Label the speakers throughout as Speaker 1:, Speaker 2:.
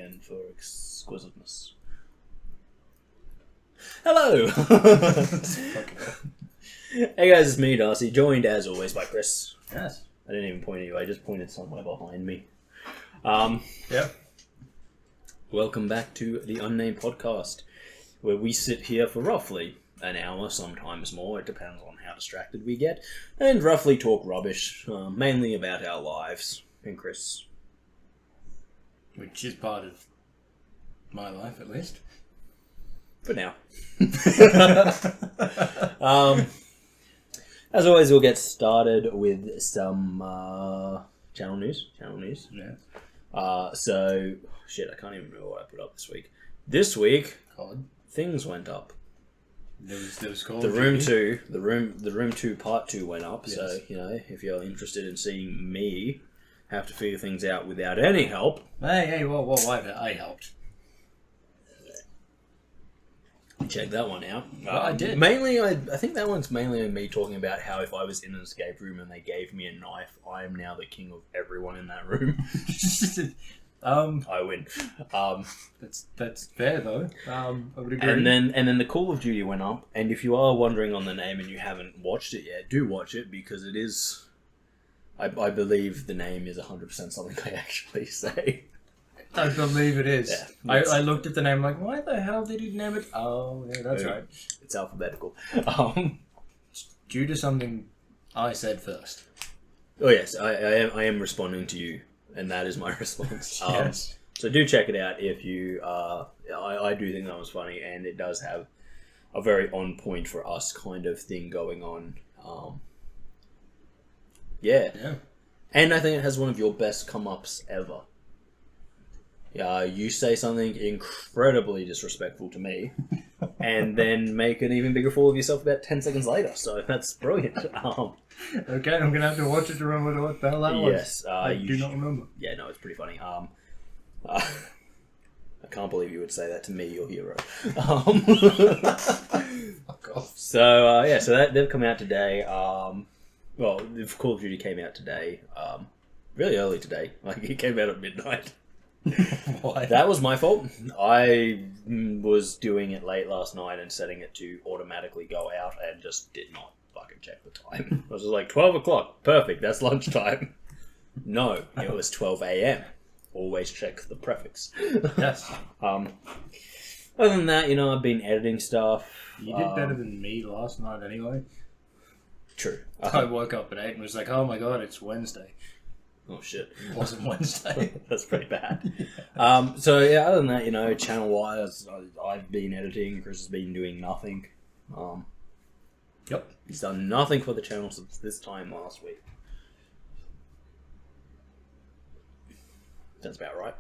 Speaker 1: again for exquisiteness. Hello! Hey guys, it's me, Darcy, joined as always by Kris.
Speaker 2: Yes.
Speaker 1: I didn't even point at you, I just pointed somewhere behind me.
Speaker 2: Yep.
Speaker 1: Welcome back to the Unnamed Podcast, where we sit here for roughly an hour, sometimes more, it depends on how distracted we get, and roughly talk rubbish, mainly about our lives. And Kris.
Speaker 2: Which is part of my life, at least.
Speaker 1: For now. As always, we'll get started with some channel news.
Speaker 2: Yes.
Speaker 1: So, shit, I can't even remember what I put up this week. This week,
Speaker 2: COD.
Speaker 1: things went up.
Speaker 2: There was Call
Speaker 1: The
Speaker 2: of
Speaker 1: Room
Speaker 2: Duty.
Speaker 1: 2, the Room 2 Part 2 went up.
Speaker 2: Yes.
Speaker 1: So, you know, if you're interested in seeing me have to figure things out without any help.
Speaker 2: Hey, whoa, I helped.
Speaker 1: Check that one out.
Speaker 2: Well, I did.
Speaker 1: Mainly, I think that one's mainly me talking about how if I was in an escape room and they gave me a knife, I am now the king of everyone in that room. I win.
Speaker 2: That's fair though. I would agree.
Speaker 1: And then the Call of Duty went up, and if you are wondering on the name and you haven't watched it yet, do watch it because it is. I believe the name is 100% something I actually say.
Speaker 2: I believe it is.
Speaker 1: Yeah,
Speaker 2: I looked at the name like, why the hell did he name it? Oh, yeah, that's right.
Speaker 1: It's alphabetical.
Speaker 2: Due to something I said first.
Speaker 1: Oh yes, I am responding to you, and that is my response.
Speaker 2: Yes.
Speaker 1: So do check it out if you. I do think that was funny, and it does have a very on point for us kind of thing going on. Yeah. And I think it has one of your best come-ups ever. Yeah, you say something incredibly disrespectful to me, and then make an even bigger fool of yourself about 10 seconds later. So that's brilliant.
Speaker 2: Okay, I'm gonna have to watch it to remember what the hell that was.
Speaker 1: Yes,
Speaker 2: I do not remember.
Speaker 1: Yeah, no, it's pretty funny. I can't believe you would say that to me, your hero.
Speaker 2: Fuck off.
Speaker 1: So they've come out today. Well, the Call of Duty came out today. Really early today. Like it came out at midnight.
Speaker 2: Why?
Speaker 1: That was my fault. I was doing it late last night and setting it to automatically go out and just did not fucking check the time. I was just like, 12 o'clock. Perfect. That's lunchtime. No, it was 12 a.m. Always check the prefix.
Speaker 2: Yes.
Speaker 1: Other than that, you know, I've been editing stuff.
Speaker 2: You did better than me last night anyway.
Speaker 1: True.
Speaker 2: I woke up at 8 and was like, oh my god, it's Wednesday.
Speaker 1: Oh shit.
Speaker 2: It wasn't Wednesday.
Speaker 1: That's pretty bad. So yeah, other than that, you know, channel wise, I've been editing. Kris has been doing nothing.
Speaker 2: Yep.
Speaker 1: He's done nothing for the channel since this time last week. That's about right.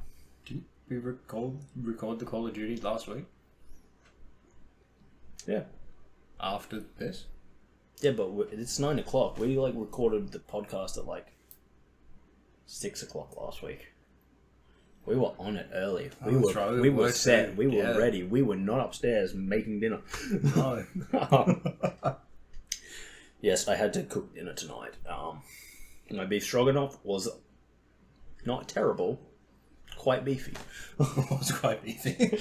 Speaker 2: Did we record the Call of Duty last week?
Speaker 1: Yeah.
Speaker 2: After this?
Speaker 1: Yeah, but it's 9 o'clock. We recorded the podcast at 6 o'clock last week. We were on it early. We were set. We were ready. We were not upstairs making dinner.
Speaker 2: No.
Speaker 1: Yes, I had to cook dinner tonight. My beef stroganoff was not terrible, quite beefy.
Speaker 2: It was quite beefy.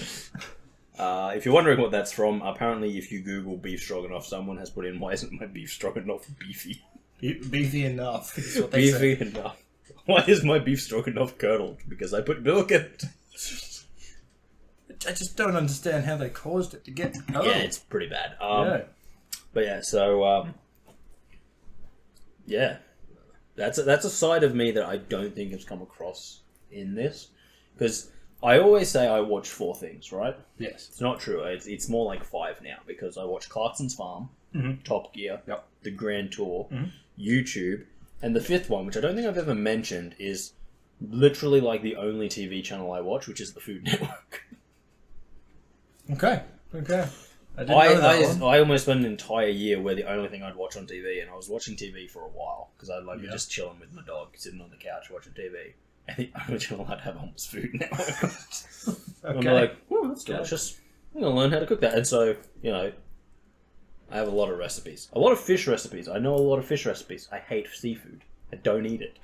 Speaker 1: If you're wondering what that's from, apparently if you Google beef stroganoff, someone has put in, why isn't my beef stroganoff beefy?
Speaker 2: Beefy enough is what they
Speaker 1: Beefy
Speaker 2: say.
Speaker 1: enough. Why is my beef stroganoff curdled? Because I put milk in it.
Speaker 2: I just don't understand how they caused it to get curdled.
Speaker 1: Yeah, it's pretty bad.
Speaker 2: Yeah.
Speaker 1: But yeah, so yeah, that's a side of me that I don't think has come across in this, because I always say I watch 4 things, right?
Speaker 2: Yes.
Speaker 1: It's not true. It's more like 5 now, because I watch Clarkson's Farm, Top Gear, The Grand Tour, YouTube, and the 5th one, which I don't think I've ever mentioned, is literally like the only TV channel I watch, which is the Food Network.
Speaker 2: Okay. I
Speaker 1: almost spent an entire year where the only thing I'd watch on TV, and I was watching TV for a while, because I'd be just chilling with my dog, sitting on the couch watching TV. And the only channel I'd have on was Food Network. And I'm like, oh, that's delicious. I'm going to learn how to cook that. And so, you know, I have a lot of recipes. A lot of fish recipes. I know a lot of fish recipes. I hate seafood. I don't eat it.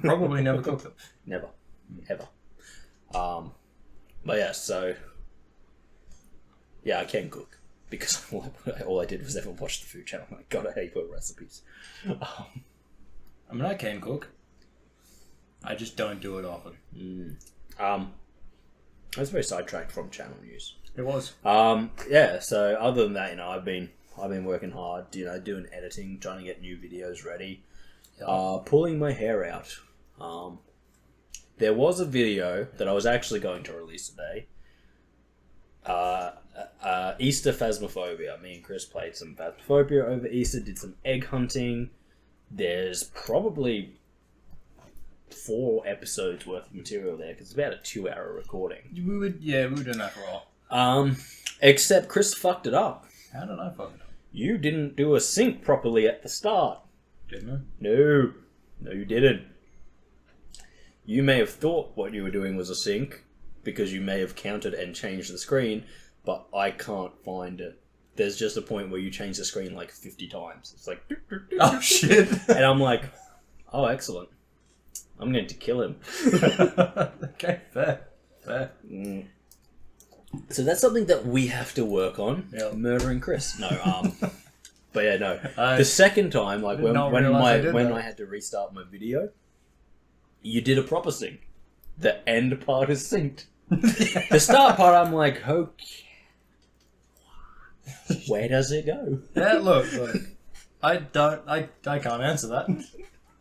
Speaker 2: Probably never cook them.
Speaker 1: Never. Ever. But yeah, so yeah, I can cook because all I did was ever watch the food channel. I got a heap of recipes.
Speaker 2: I mean, I can cook. I just don't do it often.
Speaker 1: I was very sidetracked from channel news.
Speaker 2: It was.
Speaker 1: Yeah. So other than that, I've been working hard. Doing editing, trying to get new videos ready.
Speaker 2: Yeah.
Speaker 1: Pulling my hair out. There was a video that I was actually going to release today. Easter Phasmophobia. Me and Kris played some Phasmophobia over Easter. Did some egg hunting. There's probably 4 episodes worth of material there because it's about a 2-hour recording.
Speaker 2: We were doing that for a while.
Speaker 1: Except Kris fucked it up.
Speaker 2: How did I fuck it up?
Speaker 1: You didn't do a sync properly at the start.
Speaker 2: Didn't I?
Speaker 1: No, you didn't. You may have thought what you were doing was a sync because you may have counted and changed the screen, but I can't find it. There's just a point where you change the screen like 50 times. It's like...
Speaker 2: Oh, shit.
Speaker 1: And I'm like, oh, excellent. I'm going to kill him.
Speaker 2: Okay, fair.
Speaker 1: So that's something that we have to work on.
Speaker 2: Yep.
Speaker 1: Murdering Kris. No, but yeah, no. The second time, like when I had to restart my video, you did a proper sync. The end part is synced. The start part, I'm like, okay, where does it go?
Speaker 2: Yeah, look. I can't answer that.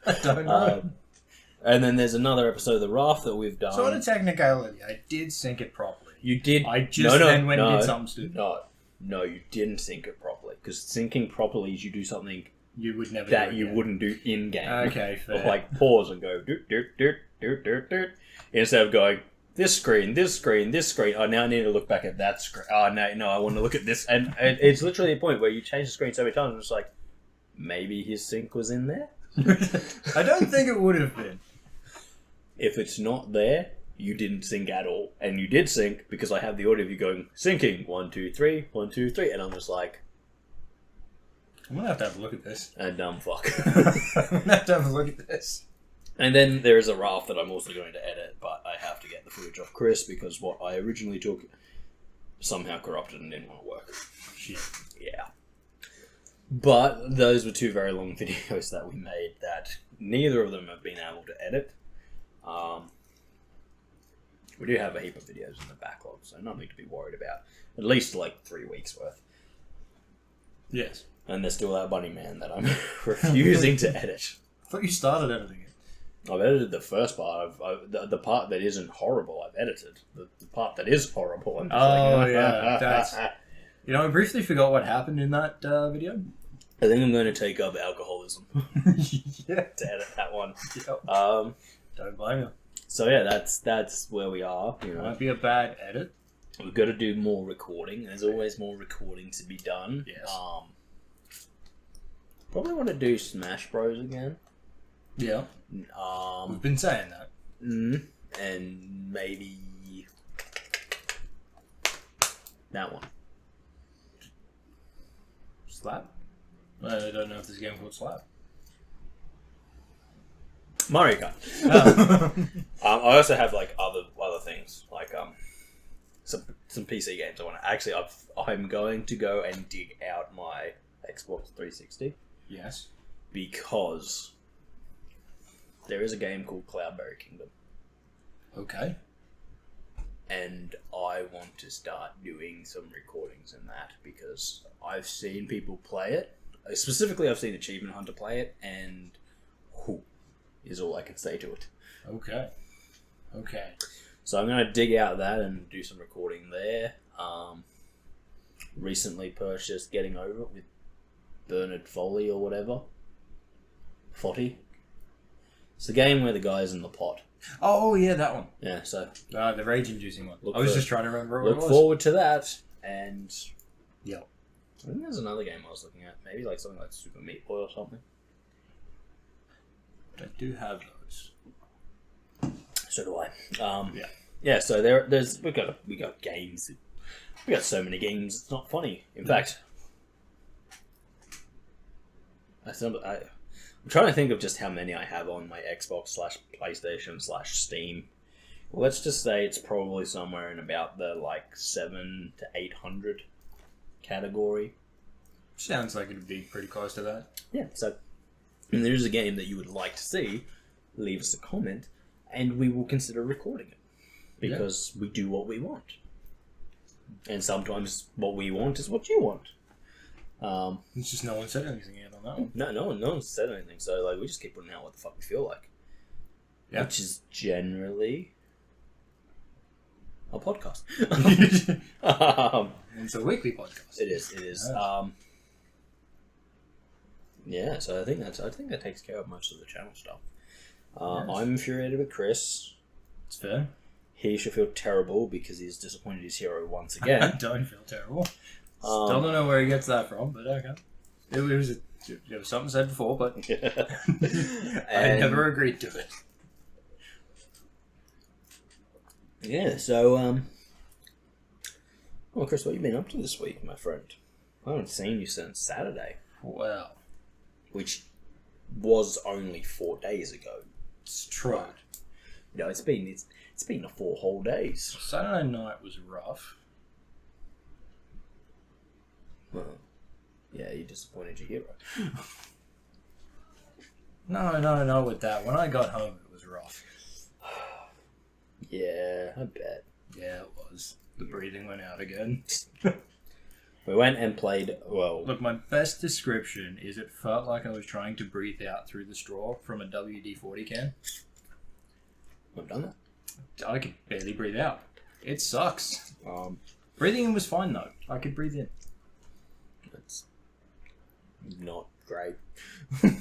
Speaker 2: I don't know.
Speaker 1: And then there's another episode of The Raft that we've done.
Speaker 2: So on a technicality, I did sync it properly.
Speaker 1: You did.
Speaker 2: I just then went and did something stupid.
Speaker 1: No, you didn't sync it properly. Because syncing properly is you do something
Speaker 2: you would never
Speaker 1: that
Speaker 2: do
Speaker 1: you wouldn't do in game.
Speaker 2: Okay, fair.
Speaker 1: Like pause and go doot doot doot doot doot doot instead of going this screen, this screen, this screen. Oh, now I need to look back at that screen. Oh no, I want to look at this. And it's literally a point where you change the screen so many times. And it's like maybe his sync was in there.
Speaker 2: I don't think it would have been.
Speaker 1: If it's not there, you didn't sync at all. And you did sync because I have the audio of you going, syncing, 1, 2, 3, 1, 2, 3. And I'm just like...
Speaker 2: I'm going to have a look at this.
Speaker 1: A dumb fuck.
Speaker 2: I'm going to have a look at this.
Speaker 1: And then there is a Raft that I'm also going to edit, but I have to get the footage off Kris because what I originally took somehow corrupted and didn't want to work.
Speaker 2: Shit.
Speaker 1: Yeah. But those were 2 very long videos that we made that neither of them have been able to edit. We do have a heap of videos in the backlog, so nothing to be worried about. At least like 3 weeks worth.
Speaker 2: Yes.
Speaker 1: And there's still that Bunny Man that I'm refusing to edit.
Speaker 2: I thought you started editing it.
Speaker 1: I've edited the first part. The part that isn't horrible, I've edited. The part that is horrible, I'm just
Speaker 2: yeah. That's... I briefly forgot what happened in that video.
Speaker 1: I think I'm going to take up alcoholism
Speaker 2: Yeah.
Speaker 1: to edit that one.
Speaker 2: Yep. Don't blame you.
Speaker 1: So yeah, that's where we are.
Speaker 2: Might be a bad edit.
Speaker 1: We've got to do more recording. There's always more recording to be done.
Speaker 2: Yes.
Speaker 1: Probably want to do Smash Bros again.
Speaker 2: Yeah. We've been saying that.
Speaker 1: And maybe that one.
Speaker 2: Slap? I don't know if there's a game called Slap.
Speaker 1: Mario Kart. I also have like other things like some PC games I want to. Actually, I'm going to go and dig out my Xbox 360.
Speaker 2: Yes.
Speaker 1: Because there is a game called Cloudberry Kingdom.
Speaker 2: Okay.
Speaker 1: And I want to start doing some recordings in that because I've seen people play it. Specifically, I've seen Achievement Hunter play it, and whew, is all I can say to it.
Speaker 2: Okay.
Speaker 1: So I'm going to dig out that and do some recording there. Recently purchased Getting Over It with Bernard Foley or whatever. Fotty. It's the game where the guy's in the pot.
Speaker 2: Oh, yeah, that one.
Speaker 1: Yeah, so...
Speaker 2: the rage-inducing one. I was just trying to remember what it was.
Speaker 1: Look forward to that, and...
Speaker 2: Yeah.
Speaker 1: I think there's another game I was looking at. Maybe like something like Super Meat Boy or something.
Speaker 2: I do have those.
Speaker 1: So do I.
Speaker 2: Yeah.
Speaker 1: Yeah, so there's... We got games. We got so many games, it's not funny. In fact... I'm trying to think of just how many I have on my Xbox /PlayStation /Steam. Well, let's just say it's probably somewhere in about the like 700 to 800 category.
Speaker 2: Sounds like it'd be pretty close to that.
Speaker 1: Yeah, so if there's a game that you would like to see, leave us a comment, and we will consider recording it. Because we do what we want. And sometimes what we want is what you want.
Speaker 2: It's just no one said anything yet on that one.
Speaker 1: No one said anything, so like we just keep putting out what the fuck we feel like.
Speaker 2: Yeah.
Speaker 1: Which is generally a podcast.
Speaker 2: It's a weekly podcast.
Speaker 1: It is.
Speaker 2: Yes.
Speaker 1: Yeah, so I think that takes care of most of the channel stuff.
Speaker 2: Yes.
Speaker 1: I'm infuriated with Kris.
Speaker 2: It's fair.
Speaker 1: He should feel terrible because he's disappointed his hero once
Speaker 2: I
Speaker 1: again.
Speaker 2: don't feel terrible. Still don't know where he gets that from, but okay. It was something said before, but I never agreed to it.
Speaker 1: Yeah, so, well, Kris, what have you been up to this week, my friend? I haven't seen you since Saturday.
Speaker 2: Well,
Speaker 1: Which was only 4 days ago.
Speaker 2: it's true.
Speaker 1: You know, it's been 4 whole days.
Speaker 2: Saturday night was rough.
Speaker 1: Well, yeah, you disappointed your hero.
Speaker 2: No, with that. When I got home, it was rough.
Speaker 1: Yeah, I bet.
Speaker 2: Yeah, it was. The breathing went out again.
Speaker 1: We went and played, well...
Speaker 2: Look, my best description is it felt like I was trying to breathe out through the straw from a WD-40 can.
Speaker 1: I've done that.
Speaker 2: I could barely breathe out. It sucks.
Speaker 1: Um,
Speaker 2: Breathing in was fine, though. I could breathe in.
Speaker 1: it's not great.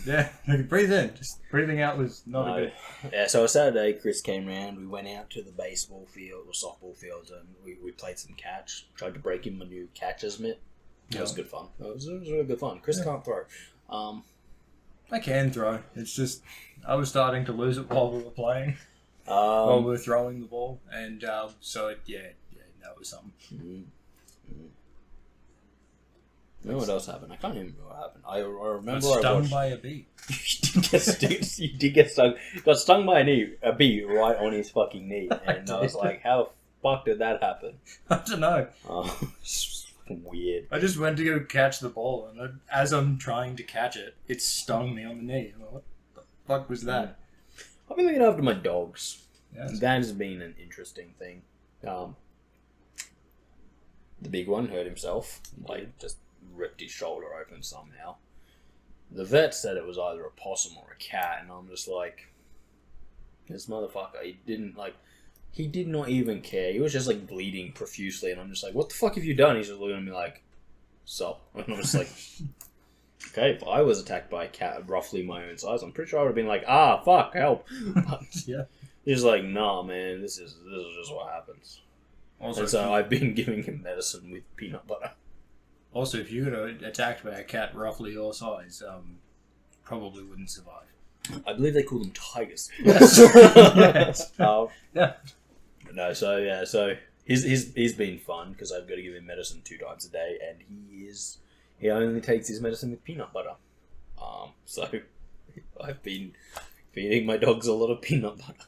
Speaker 2: Yeah, I could breathe in. Just breathing out was not a good...
Speaker 1: Yeah, so Saturday, Kris came round. We went out to the baseball field or softball field, and we played some catch. Tried to break in my new catcher's mitt. It was good fun. It was really good fun. Kris can't throw.
Speaker 2: I can throw. It's just I was starting to lose it while we were playing. While we were throwing the ball, and so that was something.
Speaker 1: You know what else happened? I can't even remember what happened. I remember
Speaker 2: Stung by a bee.
Speaker 1: You did get stung. Got stung by a bee right on his fucking knee, and I was like, "How the fuck did that happen?"
Speaker 2: I don't know.
Speaker 1: It's fucking weird.
Speaker 2: I just went to go catch the ball, and as I'm trying to catch it, it stung me on the knee. I'm like, what the fuck was that?
Speaker 1: I've been looking after my dogs.
Speaker 2: Yes.
Speaker 1: That has been an interesting thing. The big one hurt himself, just ripped his shoulder open somehow. The vet said it was either a possum or a cat, and I'm just like, this motherfucker, he did not even care. He was just like bleeding profusely, and I'm just like, what the fuck have you done? He's just looking at me like, so, and I'm just like, okay, if I was attacked by a cat roughly my own size, I'm pretty sure I would have been like, fuck, help.
Speaker 2: Yeah.
Speaker 1: He's like, nah, man, this is just what happens.
Speaker 2: Also,
Speaker 1: and so I've been giving him medicine with peanut butter.
Speaker 2: Also, if you got attacked by a cat roughly your size, probably wouldn't survive.
Speaker 1: I believe they call them tigers.
Speaker 2: Yes. Yes.
Speaker 1: Yeah. No, so he's been fun because I've got to give him medicine 2 times a day, and he only takes his medicine with peanut butter. So I've been feeding my dogs a lot of peanut butter.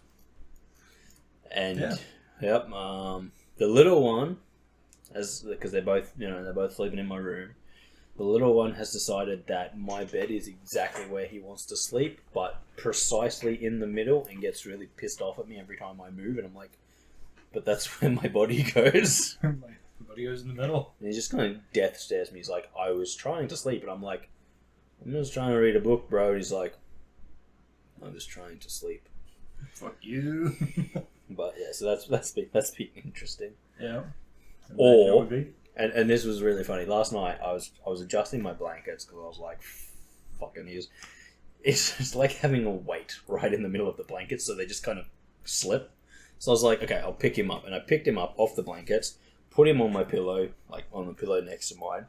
Speaker 1: And yep, the little one, because they're both sleeping in my room. The little one has decided that my bed is exactly where he wants to sleep, but precisely in the middle, and gets really pissed off at me every time I move. And I'm like, but that's where my body goes.
Speaker 2: My body goes in the middle.
Speaker 1: And he just kind of death stares me. He's like, I was trying to sleep, and I'm like, I'm just trying to read a book, bro. And he's like, I'm just trying to sleep.
Speaker 2: Fuck you.
Speaker 1: But yeah, so that's been interesting.
Speaker 2: Yeah.
Speaker 1: Or and this was really funny. Last night I was adjusting my blankets because I was like, fucking it's just like having a weight right in the middle of the blankets, so they just kind of slip. So I was like, okay, I'll pick him up, and I picked him up off the blankets, put him on my pillow, like on the pillow next to mine.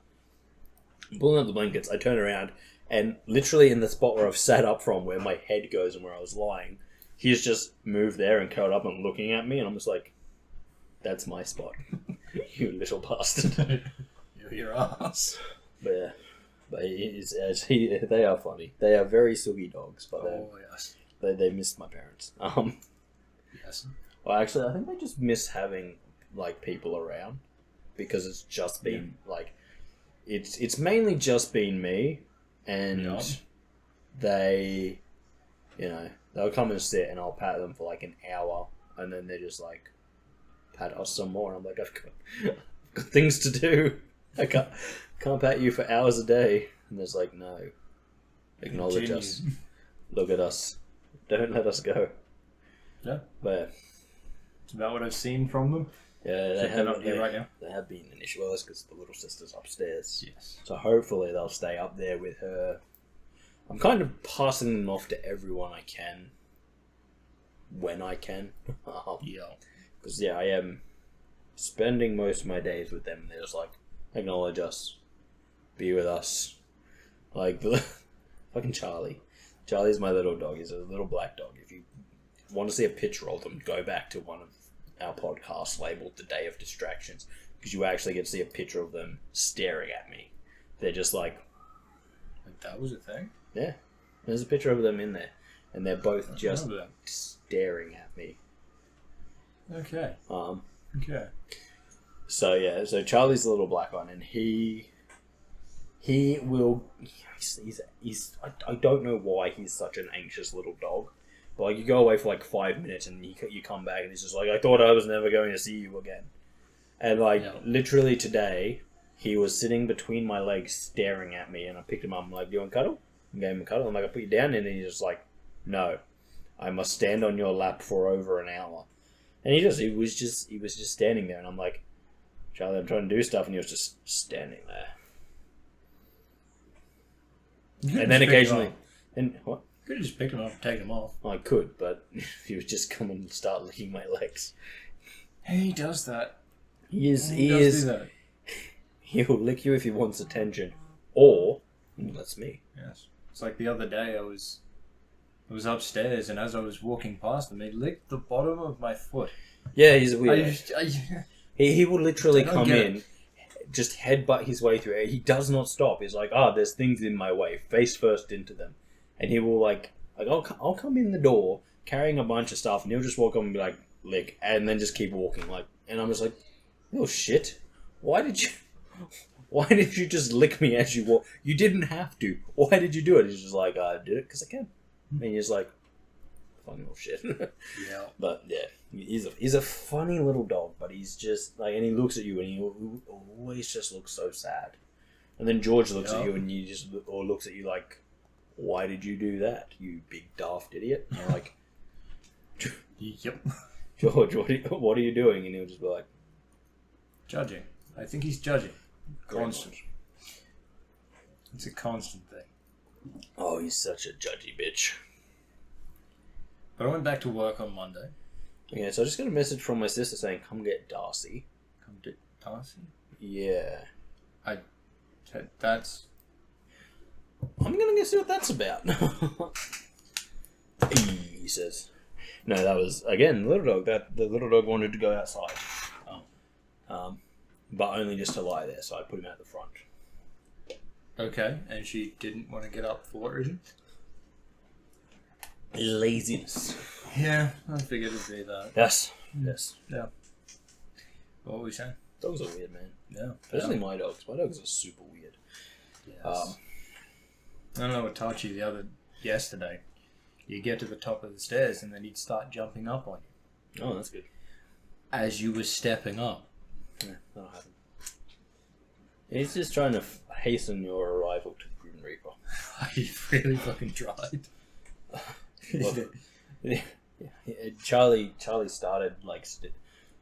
Speaker 1: Pulling up the blankets, I turn around, and literally in the spot where I've sat up from, where my head goes and where I was lying, he's just moved there and curled up and looking at me, and I'm just like, that's my spot. You little bastard.
Speaker 2: You're your ass.
Speaker 1: But yeah, they are funny. They are very sooty dogs, but
Speaker 2: yes.
Speaker 1: they missed my parents.
Speaker 2: Yes.
Speaker 1: Well, actually, I think they just miss having like people around because it's just been like it's mainly just been me and they, they'll come and sit and I'll pat them for like an hour and then they're just like pat us some more. And I'm like, I've got things to do. I can't pat you for hours a day. And there's like, no, acknowledge us, look at us, don't let us go.
Speaker 2: Yeah,
Speaker 1: but
Speaker 2: it's about what I've seen from them.
Speaker 1: Yeah,
Speaker 2: they're not here right now.
Speaker 1: They have been an issue. Well, that's because the little sister's upstairs.
Speaker 2: Yes.
Speaker 1: So hopefully they'll stay up there with her. I'm kind of passing them off to everyone I can. When I can.
Speaker 2: Yeah.
Speaker 1: Because, I am spending most of my days with them. They're just like, acknowledge us. Be with us. Like, fucking Charlie. Charlie's my little dog. He's a little black dog. If you want to see a picture of them, go back to one of our podcasts labeled The Day of Distractions. Because you actually get to see a picture of them staring at me. They're just like...
Speaker 2: That was a thing?
Speaker 1: Yeah. There's a picture of them in there. And they're both just staring at me.
Speaker 2: Okay.
Speaker 1: Okay. So Charlie's the little black one, and he will. I don't know why he's such an anxious little dog, but like you go away for like 5 minutes and you come back and he's just like, I thought I was never going to see you again, and literally today he was sitting between my legs staring at me, and I picked him up. I'm like, do you want a cuddle? I gave him a cuddle. I'm like, I put you down, and he's just like, no, I must stand on your lap for over an hour. And he was just standing there, and I'm like, Charlie, I'm trying to do stuff, and he was just standing there. And then occasionally, what?
Speaker 2: You could have just picked him up and taken him off.
Speaker 1: I could, but he would just come and start licking my legs.
Speaker 2: He does that.
Speaker 1: He does do that. He'll lick you if he wants attention, or that's me.
Speaker 2: Yes, it's like the other day I was upstairs, and as I was walking past him, he licked the bottom of my foot.
Speaker 1: Yeah, he's weird. He will literally come in, just headbutt his way through it. He does not stop. He's like, there's things in my way, face first into them. And he will I'll come in the door carrying a bunch of stuff, and he'll just walk up and be like, lick, and then just keep walking. And I'm just like, oh shit, why did you just lick me as you walk? You didn't have to. Why did you do it? He's just like, I did it because I can. And he's like, fucking little shit.
Speaker 2: Yeah.
Speaker 1: But yeah, he's a funny little dog, but he's just like, and he looks at you and he always just looks so sad. And then George looks at you and looks at you like, why did you do that, you big daft idiot? And you're like,
Speaker 2: yep.
Speaker 1: George, what are you doing? And he'll just be like,
Speaker 2: judging. I think he's judging. Constant. It's a constant thing.
Speaker 1: Oh, he's such a judgy bitch.
Speaker 2: But I went back to work on Monday.
Speaker 1: Yeah, so I just got a message from my sister saying, come get Darcy.
Speaker 2: Come get Darcy?
Speaker 1: Yeah.
Speaker 2: That's...
Speaker 1: I'm going to go see what that's about. He says. No, that was, again, the little dog. The little dog wanted to go outside. But only just to lie there, so I put him out the front.
Speaker 2: Okay, and she didn't want to get up for what reason?
Speaker 1: Laziness.
Speaker 2: Yeah, I figured it'd be that.
Speaker 1: Yes.
Speaker 2: Yeah. What were we saying?
Speaker 1: Dogs are weird, man.
Speaker 2: Yeah.
Speaker 1: Especially my dogs. My dogs are super weird.
Speaker 2: Yes. I don't know what taught you yesterday. You get to the top of the stairs and then he'd start jumping up on you.
Speaker 1: Oh, that's good.
Speaker 2: As you were stepping up.
Speaker 1: Yeah, that'll happen. He's just trying to hasten your arrival to the Grim Reaper.
Speaker 2: He really fucking tried.
Speaker 1: Charlie started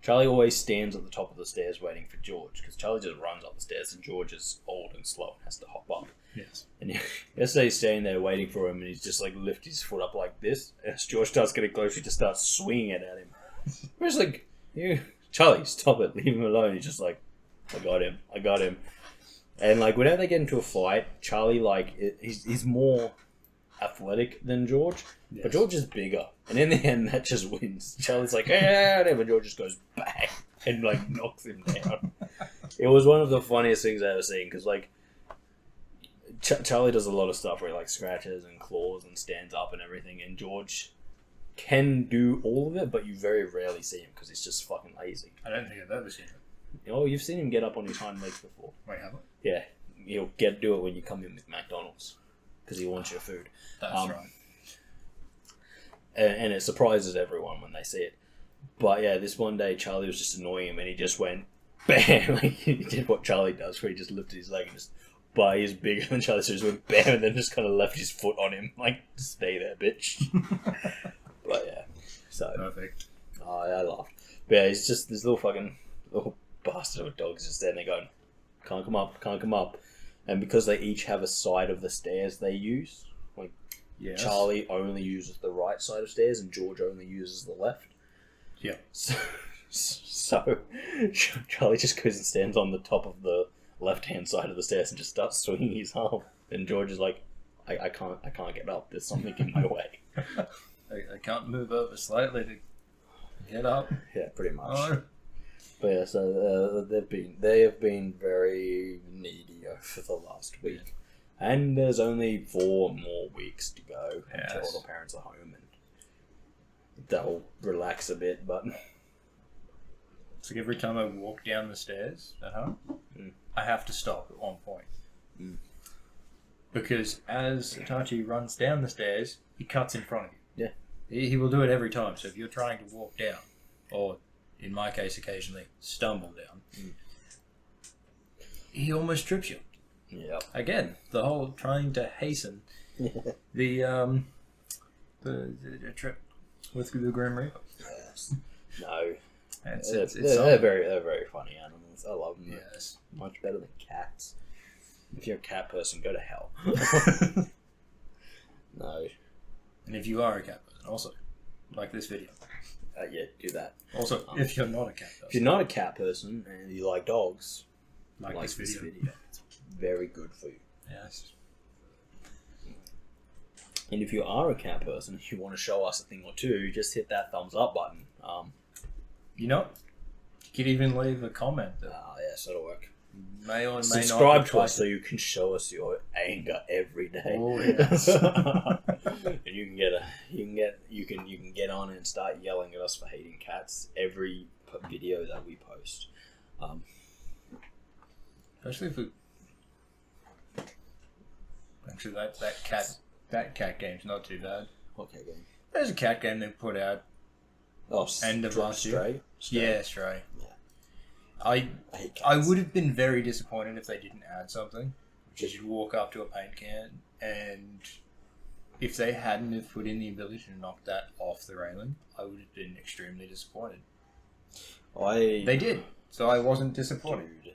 Speaker 1: Charlie always stands at the top of the stairs waiting for George, because Charlie just runs up the stairs and George is old and slow and has to hop up.
Speaker 2: Yes. And
Speaker 1: yesterday he's standing there waiting for him, and he's just lift his foot up like this. As George starts getting close, he just starts swinging it at him. We're just like, Charlie, stop it, leave him alone. He's just like, I got him. And whenever they get into a fight, Charlie he's more athletic than George, yes. But George is bigger, and in the end that just wins. Charlie's like, but George just goes bang and knocks him down. It was one of the funniest things I ever seen, because Charlie does a lot of stuff where he scratches and claws and stands up and everything, and George can do all of it, but you very rarely see him because he's just fucking lazy.
Speaker 2: I don't think I've ever seen it.
Speaker 1: Oh, you've seen him get up on his hind legs before.
Speaker 2: Wait, have I?
Speaker 1: Yeah, he'll do it when you come in with McDonald's because he wants your food.
Speaker 2: That's right.
Speaker 1: And it surprises everyone when they see it. But yeah, this one day Charlie was just annoying him, and he just went bam. Like, he did what Charlie does, where he just lifted his leg and just, but he's bigger than Charlie, so he just went bam, and then just kind of left his foot on him, like, stay there, bitch. But yeah, so
Speaker 2: perfect.
Speaker 1: Oh, I laughed. But yeah, he's just this little bastard of a dog's just there, and they're going, can't come up, and because they each have a side of the stairs they use, like Charlie only uses the right side of stairs, and George only uses the left.
Speaker 2: Yeah.
Speaker 1: So Charlie just goes and stands on the top of the left-hand side of the stairs and just starts swinging his arm. And George is like, I can't get up. There's something in my way.
Speaker 2: I can't move over slightly to get up.
Speaker 1: Yeah, pretty much.
Speaker 2: Oh.
Speaker 1: But yeah, so they have been very needy for the last week, and there's only 4 more weeks to go until all the parents are home, and they'll relax a bit. But
Speaker 2: it's like every time I walk down the stairs at home, I have to stop at one point. Because as Itachi runs down the stairs, he cuts in front of you.
Speaker 1: Yeah.
Speaker 2: He will do it every time. So if you're trying to walk down, or in my case occasionally stumble down, he almost trips you.
Speaker 1: Yeah.
Speaker 2: Again, the whole trying to hasten the trip with the Grim Reaper.
Speaker 1: Yes. No.
Speaker 2: They're
Speaker 1: very funny animals. I love them.
Speaker 2: Yes.
Speaker 1: Much better than cats. If you're a cat person, go to hell. No.
Speaker 2: And if you are a cat person, also, like this video.
Speaker 1: Yeah, do that.
Speaker 2: Also, if you're not a cat person.
Speaker 1: If you're not a cat person and you like dogs,
Speaker 2: like this video.
Speaker 1: It's very good for you.
Speaker 2: Yes.
Speaker 1: And if you are a cat person, if you want to show us a thing or two, just hit that thumbs up button.
Speaker 2: You know, you could even leave a comment.
Speaker 1: Yes, that'll work.
Speaker 2: May or may
Speaker 1: Subscribe
Speaker 2: not
Speaker 1: to us so you can show us your anger every day.
Speaker 2: Oh yes.
Speaker 1: And you can get on and start yelling at us for hating cats every video that we post.
Speaker 2: Especially if we... Actually, that cat game's not too bad.
Speaker 1: What cat game?
Speaker 2: There's a cat game they put out. End of last year. Yeah, Stray. Yeah. I hate cats. I would have been very disappointed if they didn't add something. Which is you'd walk up to a paint can, and if they hadn't have put in the ability to knock that off the railing, I would have been extremely disappointed. They did, so I wasn't disappointed.
Speaker 1: Dude,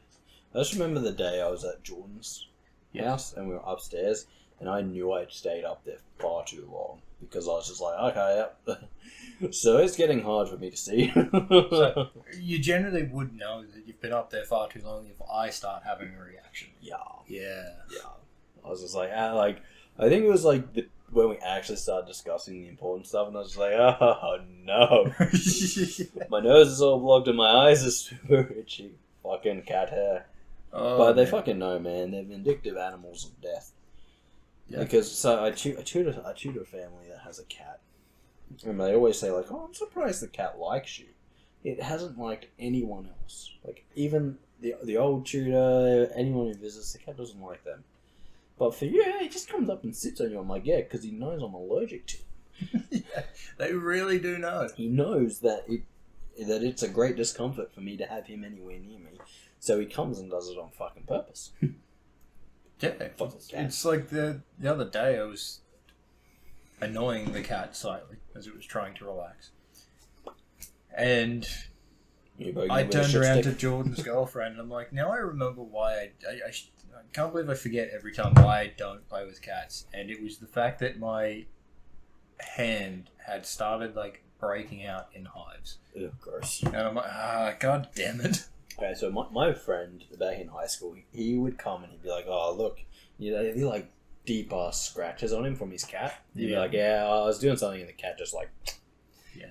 Speaker 1: I just remember the day I was at Jordan's house, and we were upstairs, and I knew I'd stayed up there far too long, because I was just like, okay, yep. So it's getting hard for me to see.
Speaker 2: So you generally would know that you've been up there far too long if I start having a reaction.
Speaker 1: Yeah.
Speaker 2: Yeah.
Speaker 1: I was just like, I think it was like when we actually started discussing the important stuff, and I was just like, oh no. My nose is all blocked and my eyes are super itchy. Fucking cat hair.
Speaker 2: Oh,
Speaker 1: but they fucking know, man. They're vindictive animals of death. Yeah. Because I tutor a family that has a cat. And they always say, like, oh, I'm surprised the cat likes you. It hasn't liked anyone else. Like, even the old tutor, anyone who visits, the cat doesn't like them. But for you, he just comes up and sits on you. I'm like, yeah, because he knows I'm allergic to it.
Speaker 2: Yeah, they really do know.
Speaker 1: He knows that it's a great discomfort for me to have him anywhere near me. So he comes and does it on fucking purpose.
Speaker 2: Yeah, it's like the other day I was annoying the cat slightly as it was trying to relax. And I turned around to Jordan's girlfriend and I'm like, now I remember why I can't believe I forget every time why I don't play with cats. And it was the fact that my hand had started like breaking out in hives.
Speaker 1: Ugh, gross.
Speaker 2: And I'm like, god damn it.
Speaker 1: Okay, so my friend back in high school, he would come and he'd be like, oh, look, he'd be like deep-ass scratches on him from his cat. He'd be like, yeah, I was doing something and the cat just like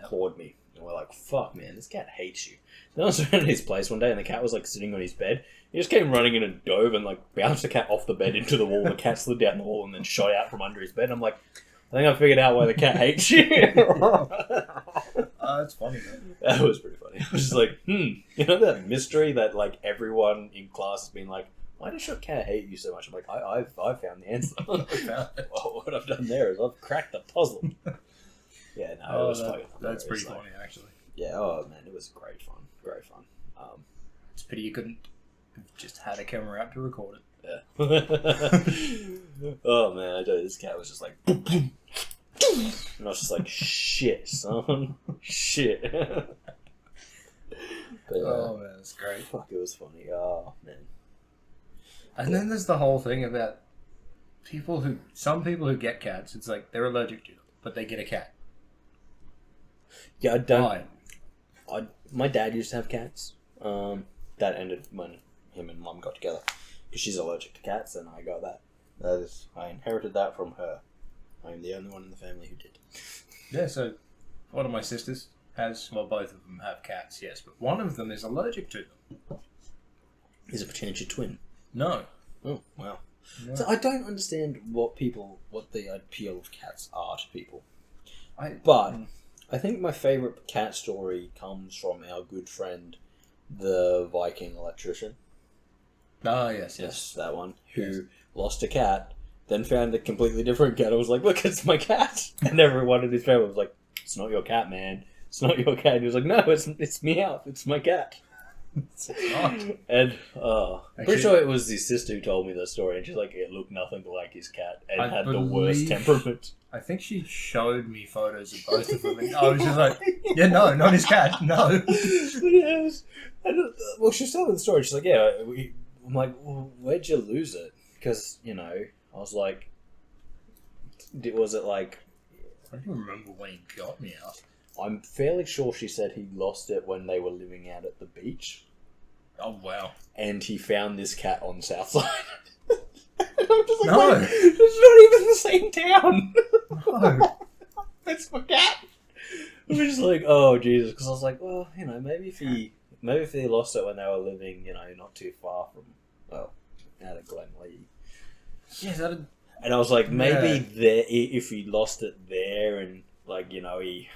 Speaker 1: clawed me. And we're like, fuck, man, this cat hates you. Then I was around his place one day and the cat was like sitting on his bed. He just came running in and dove and like bounced the cat off the bed into the wall. The cat slid down the wall and then shot out from under his bed. I'm like, I think I figured out why the cat hates you.
Speaker 2: That's funny, man.
Speaker 1: That was pretty funny. I was just like, you know that mystery that like everyone in class has been like, why does your cat hate you so much? I'm like, I've found the answer. Well, what I've done there is I've cracked the puzzle. Yeah, no, it was fucking
Speaker 2: that's pretty funny, actually.
Speaker 1: Yeah, oh man, it was great fun. Great fun.
Speaker 2: It's a pity you couldn't have just had a camera out to record it.
Speaker 1: Yeah. Oh man, I tell you, this cat was just like, and I was just like, shit, son, shit. But,
Speaker 2: oh man, that's great.
Speaker 1: Fuck, it was funny. Oh man.
Speaker 2: And then there's the whole thing about some people who get cats. It's like they're allergic to them, but they get a cat.
Speaker 1: Yeah, I don't.
Speaker 2: Why?
Speaker 1: My dad used to have cats. That ended when him and mum got together because she's allergic to cats, and I got that. I inherited that from her. I'm the only one in the family who did.
Speaker 2: Yeah, so one of my sisters has, well, both of them have cats, yes, but one of them is allergic to them.
Speaker 1: Is a potential twin.
Speaker 2: No.
Speaker 1: Oh, wow.
Speaker 2: No.
Speaker 1: So I don't understand what the appeal of cats are to people. I think my favourite cat story comes from our good friend, the Viking electrician.
Speaker 2: Ah, yes.
Speaker 1: That one. Who lost a cat, then found a completely different cat. I was like, look, it's my cat. And everyone in his family was like, it's not your cat, man. It's not your cat. And he was like, no, it's Meowth. It's my cat.
Speaker 2: It's not.
Speaker 1: And pretty sure it was his sister who told me the story, and she's like, it looked nothing like his cat and had the worst temperament.
Speaker 2: I think she showed me photos of both of them, and I was just like, yeah, no, not his cat, no.
Speaker 1: Well, she's telling the story. She's like, yeah, I'm like, well, where'd you lose it? Because, I was like, was it like...
Speaker 2: I don't remember when he got me out.
Speaker 1: I'm fairly sure she said he lost it when they were living out at the beach.
Speaker 2: Oh, wow.
Speaker 1: And he found this cat on Southside. And I'm just like,
Speaker 2: no.
Speaker 1: Wait, it's not even the same town.
Speaker 2: No.
Speaker 1: It's my cat. I was just like, oh, Jesus. Because I was like, well, maybe if they lost it when they were living, not too far from, out of Glenlee.
Speaker 2: Yeah, that'd...
Speaker 1: And I was like, maybe there, if he lost it there and, like, he...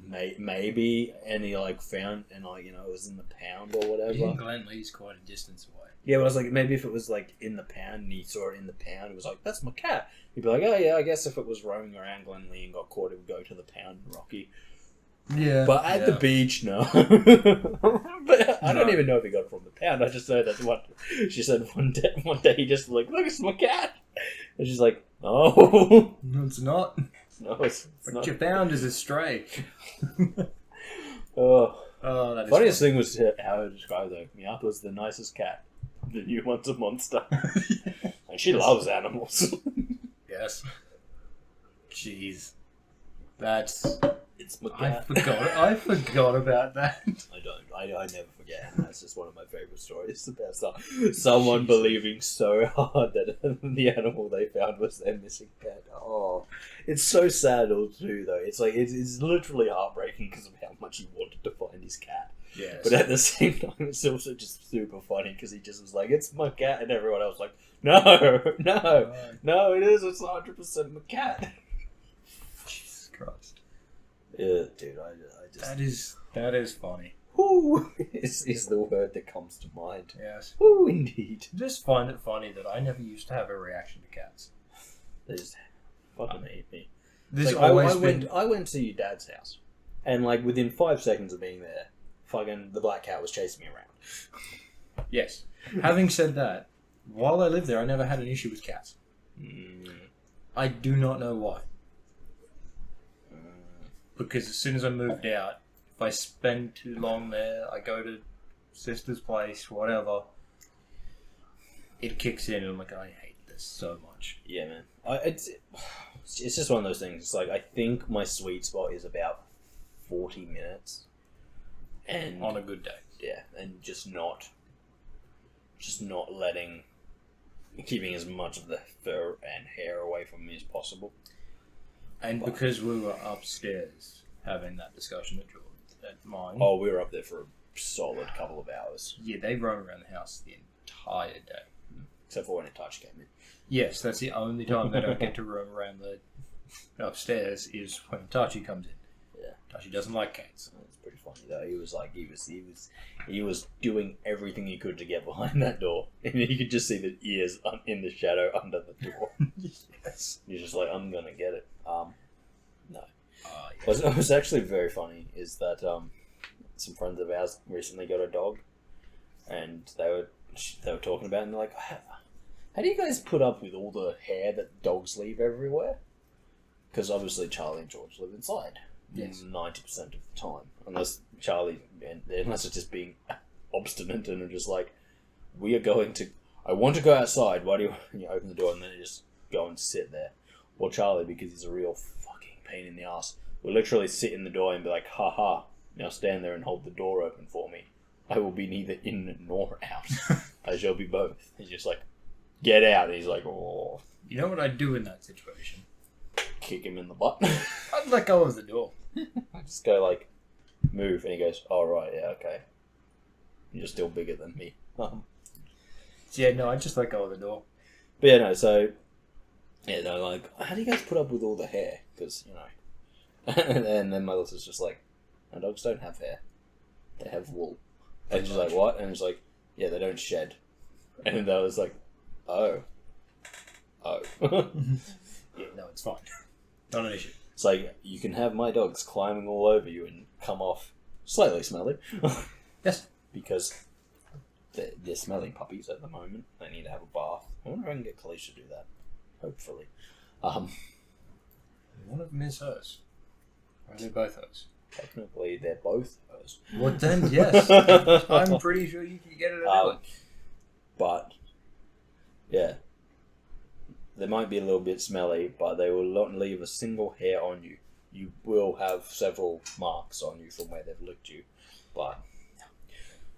Speaker 1: Maybe, and he found, and it was in the pound or whatever.
Speaker 2: Yeah, Glenlee's quite a distance away.
Speaker 1: Yeah, but I was like, maybe if it was in the pound and he saw it in the pound, it was like, that's my cat. He'd be like, oh yeah, I guess if it was roaming around Glenlee and got caught, it would go to the pound in Rocky.
Speaker 2: Yeah.
Speaker 1: But at the beach, no. But I don't even know if he got it from the pound. I just heard that she said one day he just look, it's my cat. And she's like, no.
Speaker 2: No, it's not.
Speaker 1: No, it's
Speaker 2: what
Speaker 1: not.
Speaker 2: You found is a stray.
Speaker 1: Oh,
Speaker 2: that is
Speaker 1: funniest thing was how I described though. Meowth was the nicest cat. The new one's a monster. And she loves animals.
Speaker 2: Yes. Jeez.
Speaker 1: It's my cat.
Speaker 2: I forgot about that.
Speaker 1: I never forget. And that's just one of my favourite stories about someone believing so hard that the animal they found was their missing cat. Oh, it's so sad too, though. It's like it's literally heartbreaking because of how much he wanted to find his cat.
Speaker 2: Yes.
Speaker 1: But at the same time, it's also just super funny because he just was like, "It's my cat," and everyone else was like, "No, it is. It's 100% my cat."
Speaker 2: Jesus Christ.
Speaker 1: Yeah, dude, I just...
Speaker 2: That is funny.
Speaker 1: Whoo is the word that comes to mind.
Speaker 2: Yes.
Speaker 1: Whoo, indeed.
Speaker 2: I just find it funny that I never used to have a reaction to cats.
Speaker 1: They just fucking hate me. I went to your dad's house, and within 5 seconds of being there, fucking the black cat was chasing me around.
Speaker 2: Yes. Having said that, while I lived there, I never had an issue with cats. I do not know why. Because as soon as I moved out, if I spend too long there, I go to sister's place, whatever, it kicks in and I'm like, I hate this so much.
Speaker 1: Yeah, man. It's just one of those things. It's like, I think my sweet spot is about 40 minutes. And
Speaker 2: on a good day.
Speaker 1: Yeah, and just not keeping as much of the fur and hair away from me as possible.
Speaker 2: And because we were upstairs having that discussion at mine.
Speaker 1: Oh, we were up there for a solid couple of hours.
Speaker 2: Yeah, they roam around the house the entire day.
Speaker 1: except for when Itachi came in.
Speaker 2: Yes, that's the only time they don't get to roam around the upstairs is when Itachi comes in.
Speaker 1: Yeah,
Speaker 2: Itachi doesn't like cats.
Speaker 1: It's pretty funny though. He was doing everything he could to get behind that door, and you could just see the ears in the shadow under the door.
Speaker 2: Yes,
Speaker 1: He's just like, I'm gonna get it. No.
Speaker 2: Yes.
Speaker 1: What was actually very funny is that some friends of ours recently got a dog, and they were talking about it, and they're like, how do you guys put up with all the hair that dogs leave everywhere? Because obviously Charlie and George live inside.
Speaker 2: Yes.
Speaker 1: 90% of the time. Unless it's just being obstinate and just like, I want to go outside, why do you open the door and then you just go and sit there? Or Charlie, because he's a real fucking pain in the ass, will literally sit in the door and be like, ha, now stand there and hold the door open for me. I will be neither in nor out. I shall be both. He's just like, get out. And he's like, oh.
Speaker 2: You know what I'd do in that situation?
Speaker 1: Kick him in the butt.
Speaker 2: I'd let go of the door.
Speaker 1: I just go like, move, and he goes, oh right, yeah, okay. You're still bigger than me.
Speaker 2: Yeah, no, I'd just let go of the door.
Speaker 1: But yeah, no, so, yeah, no, like, how do you guys put up with all the hair? Because, you know, and then my sister's just like, no, dogs don't have hair. They have wool. And she's like, what? And it's like, yeah, they don't shed. And I was like, oh.
Speaker 2: Yeah, no, it's fine. Not an issue.
Speaker 1: It's like, you can have my dogs climbing all over you and come off slightly smelly.
Speaker 2: Yes.
Speaker 1: Because they're smelly puppies at the moment. They need to have a bath. I wonder if I can get Kris to do that. Hopefully.
Speaker 2: One of them is hers. Or are they both hers?
Speaker 1: Technically, they're both hers.
Speaker 2: Well, then, yes. I'm pretty sure you can get it anyway.
Speaker 1: But, yeah. They might be a little bit smelly, but they will not leave a single hair on you. You will have several marks on you from where they've licked you. But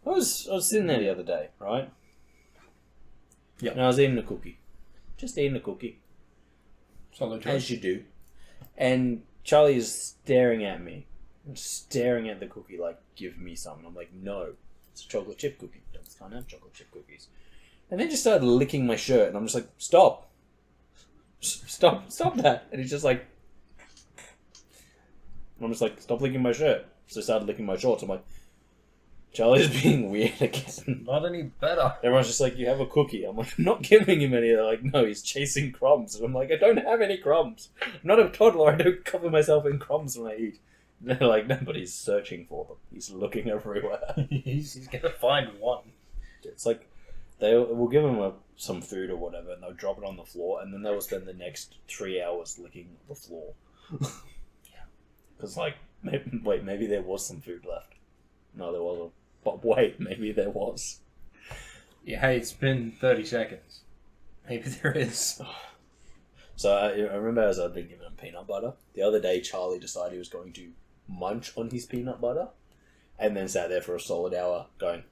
Speaker 1: I was sitting there the other day, right?
Speaker 2: Yeah.
Speaker 1: And I was eating a cookie. Just eating a cookie.
Speaker 2: Solid
Speaker 1: As you do. And Charlie is staring at me. Staring at the cookie like, give me some. And I'm like, no. It's a chocolate chip cookie. Dogs can't have chocolate chip cookies. And then just started licking my shirt. And I'm just like, stop. Stop that. And he's just like, I'm just like, stop licking my shirt. So I started licking my shorts. I'm like, Charlie's being weird again.
Speaker 2: Not any better.
Speaker 1: Everyone's just like, you have a cookie. I'm like, I'm not giving him any. They're like, no, he's chasing crumbs. And I'm like, I don't have any crumbs. I'm not a toddler. I don't cover myself in crumbs when I eat. And they're like, nobody's searching for them. He's looking everywhere.
Speaker 2: He's gonna find one.
Speaker 1: It's like, we'll give him some food or whatever, and they'll drop it on the floor, and then they'll spend the next 3 hours licking the floor. Because, like, maybe there was some food left. No, there wasn't. But wait, maybe there was.
Speaker 2: Yeah, hey, it's been 30 seconds. Maybe there is.
Speaker 1: So I remember as I'd been giving him peanut butter, the other day Charlie decided he was going to munch on his peanut butter, and then sat there for a solid hour going,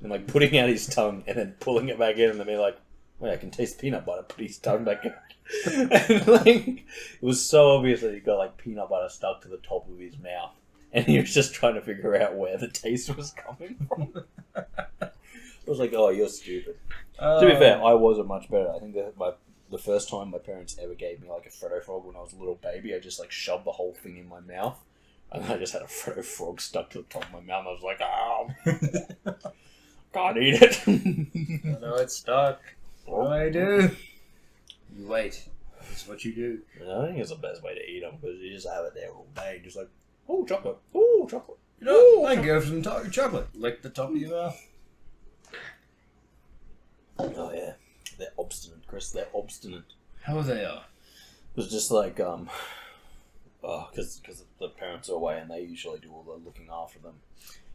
Speaker 1: and like putting out his tongue and then pulling it back in and then being like, wait, I can taste peanut butter, put his tongue back in. And like, it was so obvious that he got like peanut butter stuck to the top of his mouth. And he was just trying to figure out where the taste was coming from. I was like, oh, you're stupid. To be fair, I wasn't much better. I think that the first time my parents ever gave me like a Freddo Frog when I was a little baby, I just like shoved the whole thing in my mouth. And I just had a Freddo Frog stuck to the top of my mouth. I was like, oh, can't eat it.
Speaker 2: I know it's stuck. What do I do? You wait. That's what you do.
Speaker 1: I think it's the best way to eat them because you just have it there all day, just like, oh, chocolate, oh, chocolate.
Speaker 2: You know, I can go for some chocolate. Lick the top of your mouth.
Speaker 1: Oh yeah, they're obstinate, Kris. They're obstinate.
Speaker 2: How they are?
Speaker 1: It was just like because the parents are away and they usually do all the looking after them.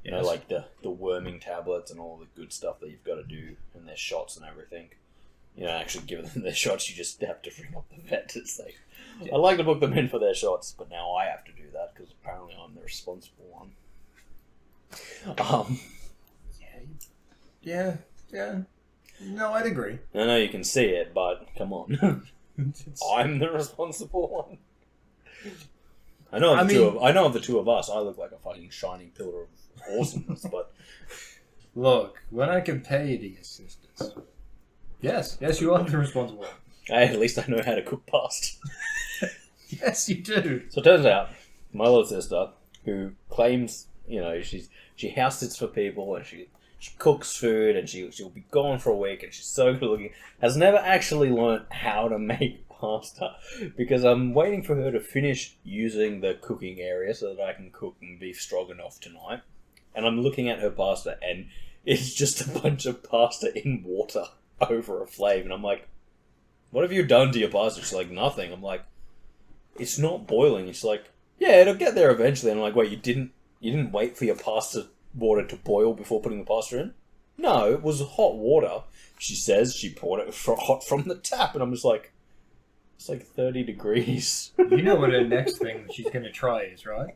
Speaker 1: You know, like the worming tablets and all the good stuff that you've got to do and their shots and everything. You know, actually giving them their shots, you just have to ring up the vet to say, I'd like to book them in for their shots, but now I have to do that because apparently I'm the responsible one.
Speaker 2: Yeah. No, I'd agree.
Speaker 1: I know you can see it, but come on. I'm the responsible one. I know of the two of us, I look like a fucking shining pillar of awesomeness, but
Speaker 2: Look, when I compare you to your sisters, yes, you are the responsible one.
Speaker 1: Hey, at least I know how to cook pasta.
Speaker 2: Yes, you do.
Speaker 1: So it turns out, my little sister, who claims, she house sits for people and she cooks food and she'll be gone for a week and she's so good looking, has never actually learned how to make pasta because I'm waiting for her to finish using the cooking area so that I can cook beef stroganoff tonight. And I'm looking at her pasta and it's just a bunch of pasta in water over a flame. And I'm like, what have you done to your pasta? She's like, nothing. I'm like, it's not boiling. She's like, yeah, it'll get there eventually. And I'm like, wait, you didn't wait for your pasta water to boil before putting the pasta in? No, it was hot water. She says she poured it hot from the tap. And I'm just like, it's like 30 degrees.
Speaker 2: You know what her next thing she's going to try is, right?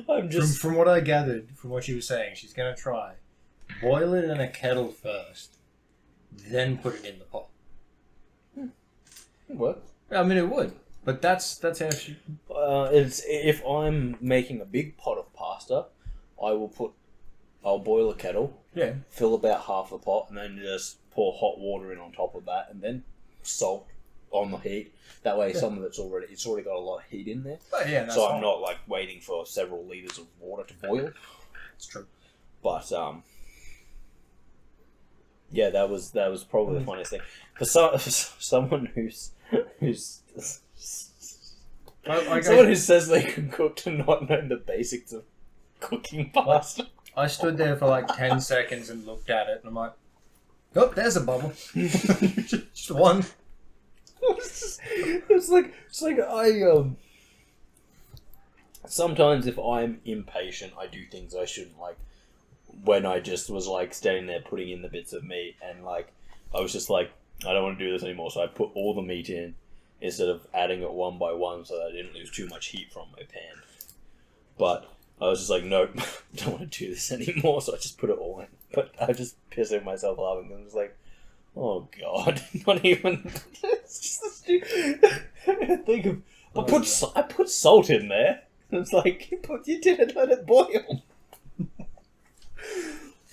Speaker 1: I'm just...
Speaker 2: From what I gathered, from what she was saying, she's going to try boil it in a kettle first, then put it in the pot.
Speaker 1: What?
Speaker 2: I mean, it would. But that's how she...
Speaker 1: It's if I'm making a big pot of pasta, I'll boil a kettle, fill about half the pot, and then just pour hot water in on top of that, and then salt on the heat. That way, some of it's already got a lot of heat in there.
Speaker 2: Oh, yeah,
Speaker 1: so I'm not like waiting for several liters of water to boil.
Speaker 2: It's true.
Speaker 1: But yeah, that was probably the funniest thing for someone who's someone who says they can cook to not know the basics of cooking pasta.
Speaker 2: I stood there for like 10 seconds and looked at it, and I'm like, oh, there's a bubble. Just one.
Speaker 1: It's like I sometimes if I'm impatient, I do things I shouldn't, like when I just was like standing there putting in the bits of meat and like I was just like, I don't want to do this anymore, so I put all the meat in instead of adding it one by one so that I didn't lose too much heat from my pan. But I was just like, nope, I don't want to do this anymore, so I just put it all in. But I just pissing myself laughing because I was like, oh god, not even. It's just think of. I put salt in there. It's like you didn't let it boil.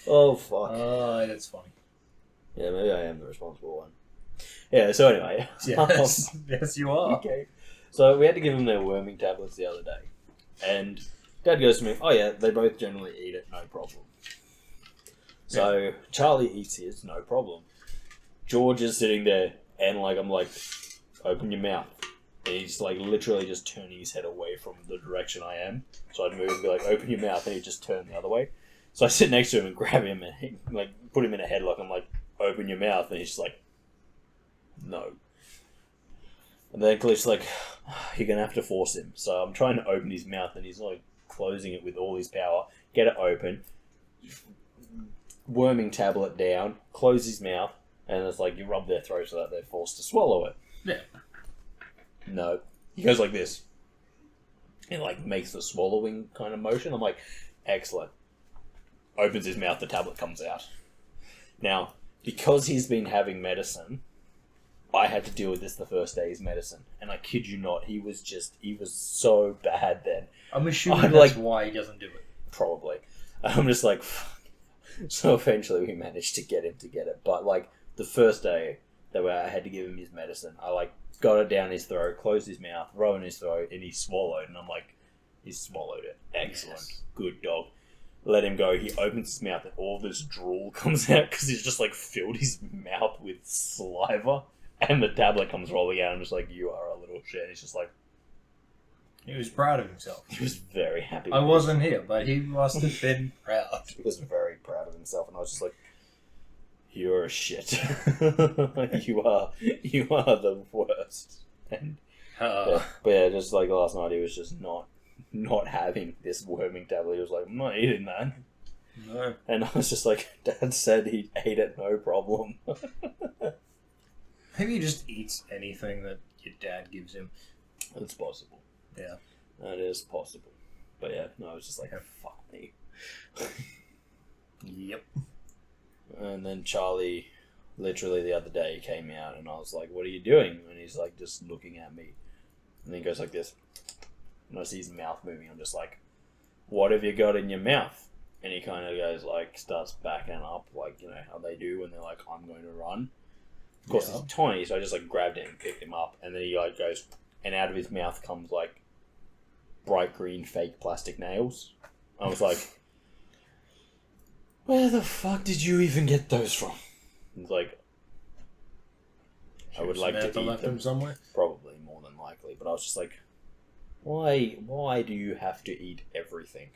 Speaker 1: Oh fuck.
Speaker 2: Oh, that's funny.
Speaker 1: Yeah, maybe I am the responsible one. Yeah. So anyway.
Speaker 2: Yes, yes, you are.
Speaker 1: Okay. So we had to give them their worming tablets the other day, and Dad goes to me, "Oh yeah, they both generally eat it, no problem." So Charlie eats his, no problem. George is sitting there, and like I'm like, open your mouth. And he's like literally just turning his head away from the direction I am. So I'd move and be like, open your mouth, and he'd just turn the other way. So I sit next to him and grab him and like put him in a headlock. I'm like, open your mouth, and he's just like, no. And then Cliff's like, you're gonna have to force him. So I'm trying to open his mouth, and he's like closing it with all his power. Get it open. Worming tablet down. Close his mouth. And it's like you rub their throat so that they're forced to swallow it.
Speaker 2: Yeah.
Speaker 1: No. He goes like this. And like makes the swallowing kind of motion. I'm like, excellent. Opens his mouth, the tablet comes out. Now, because he's been having medicine, I had to deal with this the first day he's medicine. And I kid you not, he was so bad then.
Speaker 2: I'm assuming that's why he doesn't do it.
Speaker 1: Probably. I'm just like, fuck. So eventually we managed to get him to get it. But like, the first day that I had to give him his medicine, I like got it down his throat, closed his mouth, throw in his throat, and he swallowed. And I'm like, he swallowed it. Excellent. Yes. Good dog. Let him go. He opens his mouth and all this drool comes out because he's just like filled his mouth with saliva. And the tablet comes rolling out. I'm just like, you are a little shit. He's just like...
Speaker 2: He was proud of himself.
Speaker 1: He was very happy.
Speaker 2: I wasn't here, but he must have been proud.
Speaker 1: He was very proud of himself. And I was just like, you're a shit. you are the worst. And but yeah, just like last night, he was just not having this worming tablet. He was like, I'm not eating that.
Speaker 2: No.
Speaker 1: And I was just like, Dad said he ate it, no problem.
Speaker 2: Maybe he just eats anything that your dad gives him.
Speaker 1: It's possible.
Speaker 2: Yeah.
Speaker 1: That is possible. But yeah, no, I was just like, oh, fuck me.
Speaker 2: Yep.
Speaker 1: And then Charlie, literally the other day, came out and I was like, what are you doing? And he's like, just looking at me. And then he goes like this. And I see his mouth moving. I'm just like, what have you got in your mouth? And he kind of goes, like, starts backing up, like, you know, how they do when they're like, I'm going to run. Of course, he's tiny, so I just, like, grabbed him and picked him up. And then he, like, goes, and out of his mouth comes, like, bright green fake plastic nails. I was like, where the fuck did you even get those from? He's like, I would like to eat them
Speaker 2: somewhere.
Speaker 1: Probably, more than likely. But I was just like, why do you have to eat everything?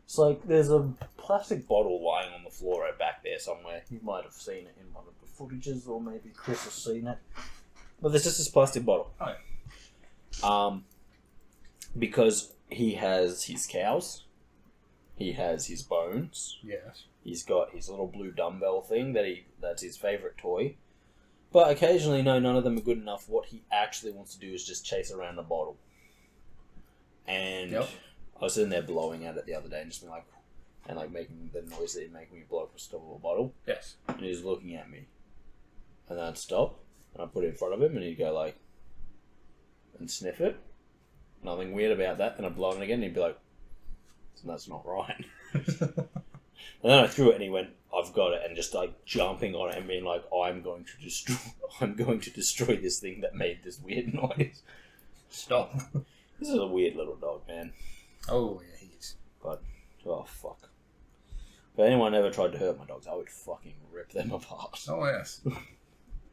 Speaker 1: It's like, there's a plastic bottle lying on the floor right back there somewhere. You might have seen it in one of the footages, or maybe Kris has seen it. But there's just this plastic bottle.
Speaker 2: Oh,
Speaker 1: yeah. Because he has his cows. He has his bones.
Speaker 2: Yes.
Speaker 1: He's got his little blue dumbbell thing that's his favourite toy. But occasionally, no, none of them are good enough. What he actually wants to do is just chase around the bottle. And I was sitting there blowing at it the other day and just being like, and like making the noise that he'd make when you blow up a stop of a bottle.
Speaker 2: Yes.
Speaker 1: And he was looking at me. And then I'd stop, and I'd put it in front of him, and he'd go like, and sniff it. Nothing weird about that. Then I'd blow it again, and he'd be like, that's not right. And then I threw it, and he went, I've got it, and just like jumping on it and being like, I'm going to destroy this thing that made this weird noise.
Speaker 2: Stop.
Speaker 1: This is a weird little dog, man.
Speaker 2: Oh, yeah, he is.
Speaker 1: But, oh, fuck. If anyone ever tried to hurt my dogs, I would fucking rip them apart.
Speaker 2: Oh, yes.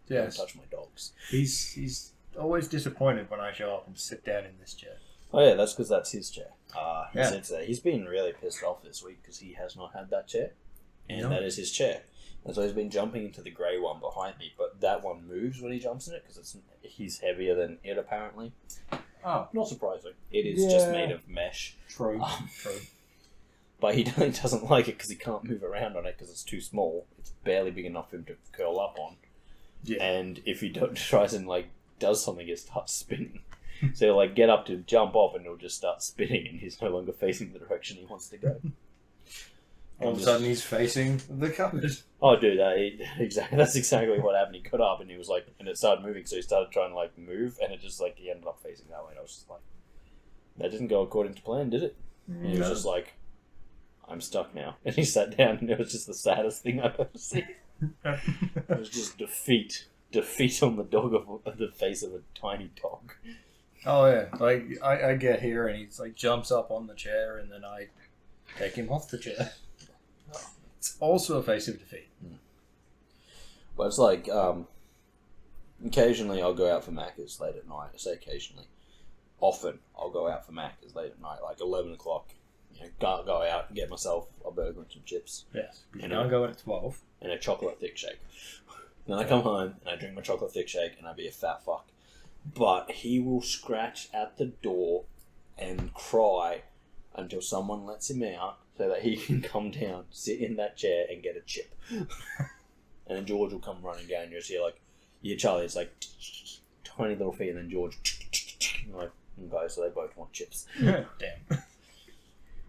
Speaker 2: Yes.
Speaker 1: Don't touch my dogs.
Speaker 2: He's always disappointed when I show up and sit down in this chair.
Speaker 1: Oh, yeah, that's because that's his chair. He
Speaker 2: Yeah.
Speaker 1: sits there. He's been really pissed off this week because he has not had that chair. And that is his chair. And so he's been jumping into the grey one behind me, but that one moves when he jumps in it because he's heavier than it, apparently.
Speaker 2: Oh.
Speaker 1: Not surprising. It is just made of mesh.
Speaker 2: True. True.
Speaker 1: But he doesn't like it because he can't move around on it because it's too small. It's barely big enough for him to curl up on.
Speaker 2: Yeah.
Speaker 1: And if he tries and like does something, it starts spinning. So he'll like get up to jump off and he'll just start spinning and he's no longer facing the direction he wants to go.
Speaker 2: All of a sudden he's facing the cupboard.
Speaker 1: Oh, dude, exactly. That's exactly what happened. He got up and he was like, and it started moving, so he started trying to like move, and it just like he ended up facing that way. And I was just like, that didn't go according to plan, did it? And he was just like, I'm stuck now. And he sat down, and it was just the saddest thing I've ever seen. It was just defeat on the face of a tiny dog.
Speaker 2: Oh yeah, like I get here and he's like jumps up on the chair and then I take him off the chair. It's also a face of defeat.
Speaker 1: But it's like, occasionally I'll go out for Macca's late at night. I say occasionally. Often I'll go out for Macca's late at night, like 11 o'clock. You know, go out and get myself a burger and some chips.
Speaker 2: Yes. You can't go in at 12.
Speaker 1: And a chocolate thick shake. Then I come home and I drink my chocolate thick shake and I be a fat fuck. But he will scratch at the door and cry until someone lets him out so that he can come down, sit in that chair and get a chip. And then George will come running down and you'll see like, yeah, Charlie, it's like tiny little feet, and then George like, okay, so they both want chips.
Speaker 2: Damn.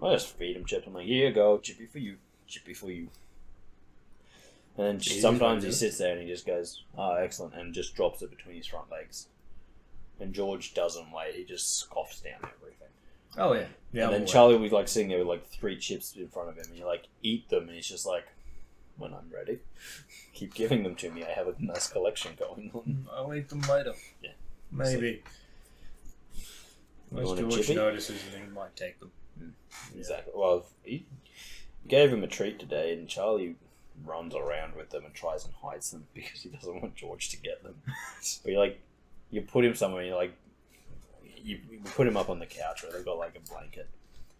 Speaker 1: I just feed him chips. I'm like, here you go, chippy for you, chippy for you. And then sometimes he sits there and he just goes, oh, excellent, and just drops it between his front legs. And George doesn't wait, he just scoffs down everything.
Speaker 2: Oh, yeah.
Speaker 1: And then Charlie will be like sitting there with like 3 chips in front of him, and you like eat them, and he's just like, when I'm ready, keep giving them to me. I have a nice collection going on.
Speaker 2: I'll eat them later.
Speaker 1: Yeah.
Speaker 2: Maybe. Once George notices, and he might take them.
Speaker 1: Exactly. Well, he gave him a treat today, and Charlie runs around with them and tries and hides them because he doesn't want George to get them. But you put him somewhere, and you put him up on the couch where they've got like a blanket.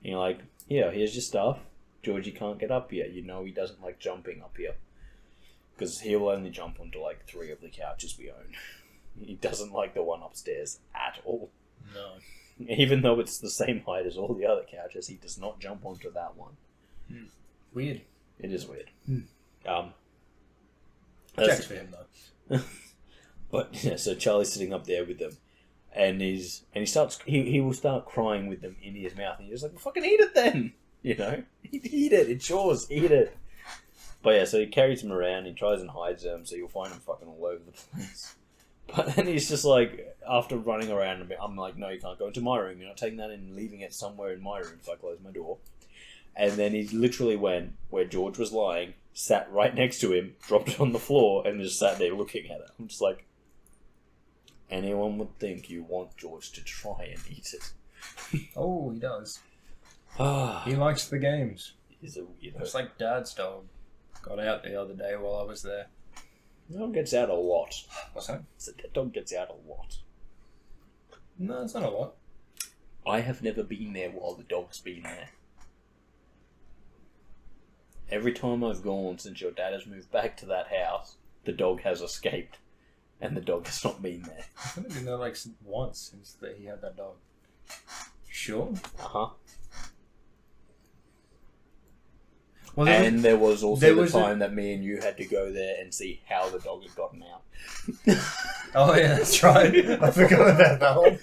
Speaker 1: And you're like, yeah, here's your stuff. Georgie can't get up here. You know he doesn't like jumping up here. Because he'll only jump onto like 3 of the couches we own. He doesn't like the one upstairs at all.
Speaker 2: No.
Speaker 1: Even though it's the same height as all the other couches, he does not jump onto that one.
Speaker 2: Weird.
Speaker 1: It is weird.
Speaker 2: Checks for him though.
Speaker 1: But yeah, so Charlie's sitting up there with them, and he will start crying with them in his mouth, and he's like, well, "Fucking eat it then," you know. Eat it. It's yours. Eat it. But yeah, so he carries him around. He tries and hides them, so you'll find him fucking all over the place. But then he's just like, after running around a bit, I'm like, no, you can't go into my room. You're not taking that and leaving it somewhere in my room. So I close my door. And then he literally went where George was lying, sat right next to him, dropped it on the floor, and just sat there looking at it. I'm just like, anyone would think you want George to try and eat it.
Speaker 2: Oh, he does. He likes the games.
Speaker 1: He's a weirdo.
Speaker 2: It's like Dad's dog got out the other day while I was there.
Speaker 1: That dog gets out a lot.
Speaker 2: What's that?
Speaker 1: So that dog gets out a lot.
Speaker 2: No, it's not a lot.
Speaker 1: I have never been there while the dog's been there. Every time I've gone since your dad has moved back to that house, the dog has escaped, and the dog has not been there.
Speaker 2: I've only been there like once since he had that dog. Sure.
Speaker 1: Uh-huh.
Speaker 2: Well,
Speaker 1: and there was also the time that me and you had to go there and see how the dog had gotten out.
Speaker 2: Oh yeah, that's right. I forgot about that one.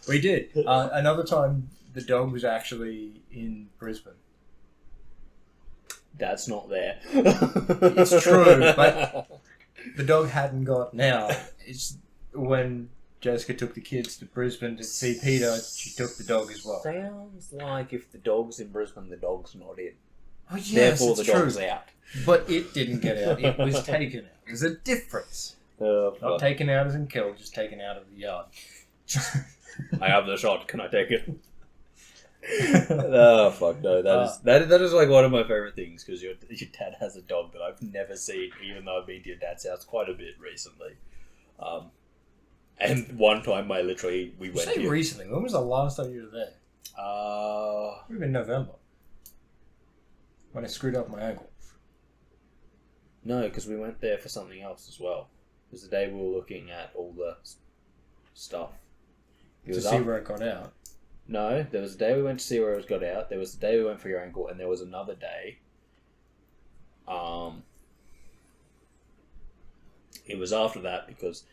Speaker 2: We did. Another time, the dog was actually in Brisbane.
Speaker 1: That's not there.
Speaker 2: It's true, but the dog hadn't gotten out. It's when Jessica took the kids to Brisbane to see Peter, she took the dog as well.
Speaker 1: Sounds like if the dog's in Brisbane, the dog's not in.
Speaker 2: Oh, yes,
Speaker 1: therefore, the dog's out.
Speaker 2: But it didn't get out. It was taken out. There's a difference. Not taken out as in killed, just taken out of the yard.
Speaker 1: I have the shot. Can I take it? Oh fuck no! That is like one of my favorite things because your dad has a dog that I've never seen, even though I've been to your dad's house quite a bit recently. And one time we went
Speaker 2: here recently. When was the last time you were there? It would have been November when I screwed up my ankle.
Speaker 1: No, because we went there for something else as well. It was the day we were looking at all the stuff.
Speaker 2: To see where it got out.
Speaker 1: No, there was a day we went to see where it got out. There was the day we went for your ankle, and there was another day. It was after that because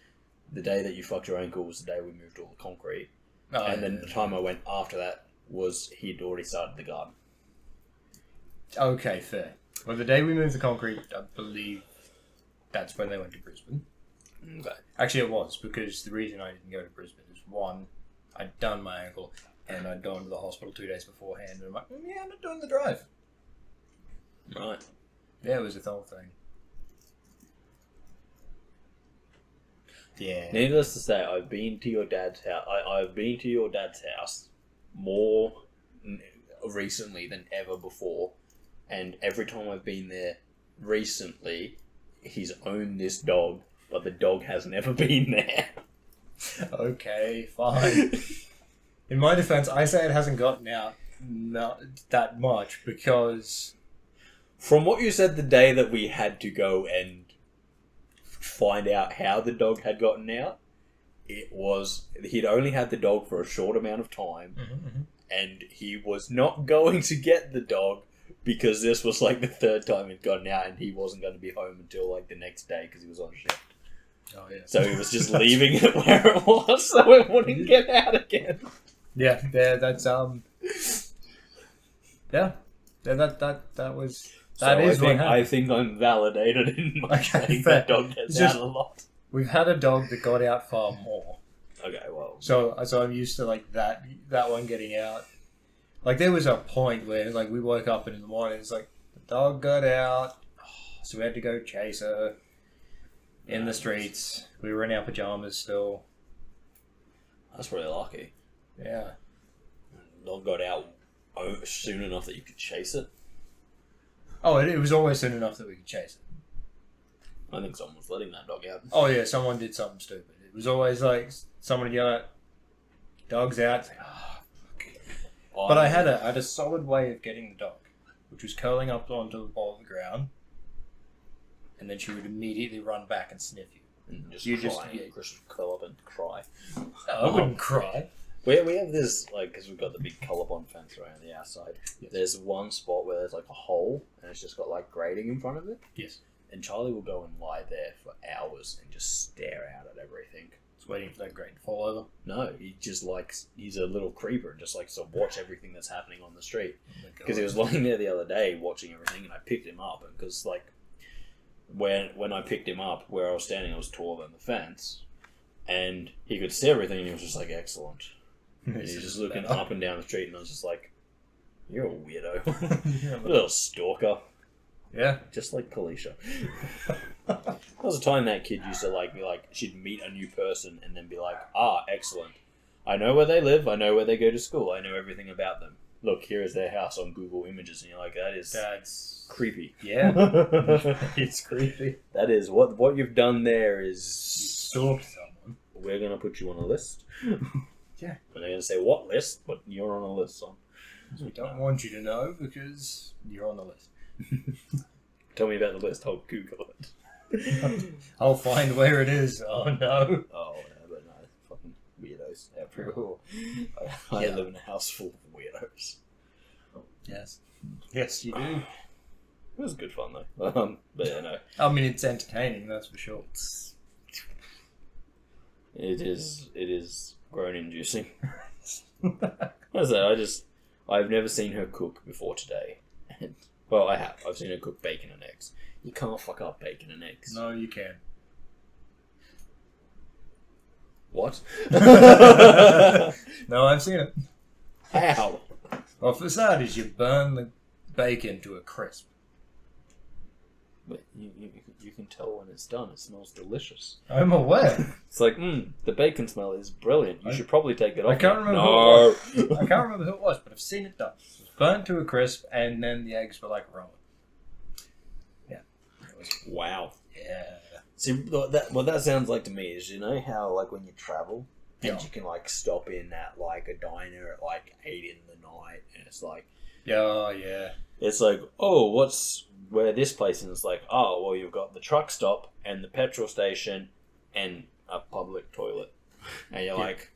Speaker 1: the day that you fucked your ankle was the day we moved all the concrete, and then the time I went after that was he'd already started the garden.
Speaker 2: Okay, fair. Well, the day we moved the concrete, I believe that's when they went to Brisbane.
Speaker 1: Okay.
Speaker 2: Actually, it was because the reason I didn't go to Brisbane is one, I'd done my ankle. And I'd gone to the hospital 2 days beforehand, and I'm like, yeah, I'm not doing the drive.
Speaker 1: Right.
Speaker 2: Yeah, it was a whole thing. Yeah.
Speaker 1: Needless to say, I've been to your dad's house. I've been to your dad's house more recently than ever before, and every time I've been there recently, he's owned this dog, but the dog has never been there.
Speaker 2: Okay, fine. In my defense, I say it hasn't gotten out not that much because...
Speaker 1: From what you said the day that we had to go and find out how the dog had gotten out, it was... He'd only had the dog for a short amount of time, and he was not going to get the dog because this was like the third time he'd gotten out and he wasn't going to be home until like the next day because he was on shift.
Speaker 2: Oh, yeah.
Speaker 1: So he was just leaving it where it was so it wouldn't get out again.
Speaker 2: Yeah, that's yeah, that was
Speaker 1: I think I'm validated in my saying that dog gets out a lot.
Speaker 2: We've had a dog that got out far more.
Speaker 1: Okay, well,
Speaker 2: so I'm used to like that one getting out. Like there was a point where like we woke up and in the morning it's like the dog got out, so we had to go chase her in the streets. We were in our pajamas still.
Speaker 1: That's really lucky.
Speaker 2: Yeah.
Speaker 1: The dog got out soon enough that you could chase it.
Speaker 2: Oh, it was always soon enough that we could chase it.
Speaker 1: I think someone was letting that dog out.
Speaker 2: Oh yeah, someone did something stupid. It was always like someone would yell out, "Dog's out." It's like, oh, but I had a solid way of getting the dog, which was curling up onto the ball of the ground, and then she would immediately run back and sniff you.
Speaker 1: And Kris would curl up and cry.
Speaker 2: No, I wouldn't cry.
Speaker 1: We have this, like, because we've got the big colour-bond fence around the outside. Yes. There's one spot where there's, like, a hole, and it's just got, like, grating in front of it.
Speaker 2: Yes.
Speaker 1: And Charlie will go and lie there for hours and just stare out at everything.
Speaker 2: Just waiting for that grate to fall over?
Speaker 1: No, he just likes, he's a little creeper and just likes to watch everything that's happening on the street. Because he was lying there the other day watching everything, and I picked him up, and because, like, when I picked him up, where I was standing, I was taller than the fence, and he could see everything, and he was just like, excellent. And he was just looking up and down the street, and I was just like, You're a weirdo. You're a little stalker.
Speaker 2: Yeah.
Speaker 1: Just like Kalisha. There was a time that kid used to be like, she'd meet a new person and then be like, excellent. I know where they live, I know where they go to school, I know everything about them. Look, here is their house on Google Images. And you're like, that's creepy.
Speaker 2: Yeah. It's creepy.
Speaker 1: That is, what you've done there is...
Speaker 2: Stalked someone.
Speaker 1: We're going to put you on a list.
Speaker 2: Yeah.
Speaker 1: And they're going to say, what list? But you're on a list, son.
Speaker 2: We don't want you to know because you're on the list.
Speaker 1: Tell me about the list, I'll Google it.
Speaker 2: I'll find where it is. Oh no.
Speaker 1: Oh, yeah, but no, fucking weirdos everywhere. I live in a house full of weirdos.
Speaker 2: Yes. Yes, you do.
Speaker 1: It was good fun though. But yeah, no.
Speaker 2: I mean, it's entertaining, that's for sure.
Speaker 1: It is groan-inducing. What's that? I've never seen her cook before today. Well, I have. I've seen her cook bacon and eggs. You can't fuck up bacon and eggs.
Speaker 2: No, you can.
Speaker 1: What?
Speaker 2: No, I've seen it.
Speaker 1: How?
Speaker 2: Well, for starters, you burn the bacon to a crisp.
Speaker 1: But you can tell when it's done. It smells delicious.
Speaker 2: I'm aware.
Speaker 1: It's like, the bacon smell is brilliant. You should probably take it off.
Speaker 2: I can't remember who it was. I can't remember who it was, but I've seen it done. It was burnt to a crisp, and then the eggs were like raw. Yeah.
Speaker 1: Wow.
Speaker 2: Yeah.
Speaker 1: See, what that sounds like to me is, you know how, like, when you travel, and
Speaker 2: Yeah.
Speaker 1: you can, like, stop in at, like, a diner at, like, 8 in the night, and it's like...
Speaker 2: Yeah, yeah.
Speaker 1: It's like, where this place? And it's like, well, you've got the truck stop, and the petrol station, and a public toilet. And you're like,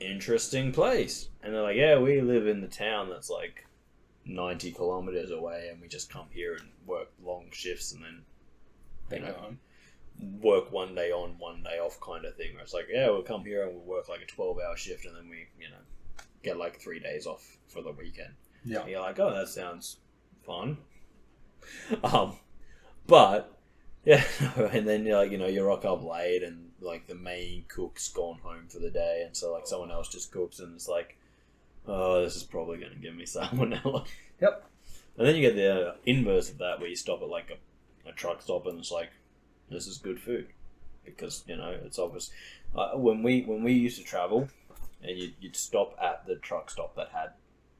Speaker 1: interesting place. And they're like, yeah, we live in the town that's, like, 90 kilometers away, and we just come here and work long shifts, and then, you know, work one day on, one day off kind of thing. Where it's like, yeah, we'll come here and we'll work like a 12-hour shift, and then we, get like 3 days off for the weekend.
Speaker 2: Yeah.
Speaker 1: And you're like, oh, that sounds fun. But yeah, and then you rock up late, and like the main cook's gone home for the day, and so like someone else just cooks, and it's like, oh, this is probably going to give me salmonella.
Speaker 2: Yep.
Speaker 1: And then you get the inverse of that, where you stop at like a truck stop, and it's like, this is good food, because it's obvious. When we used to travel, and you'd stop at the truck stop that had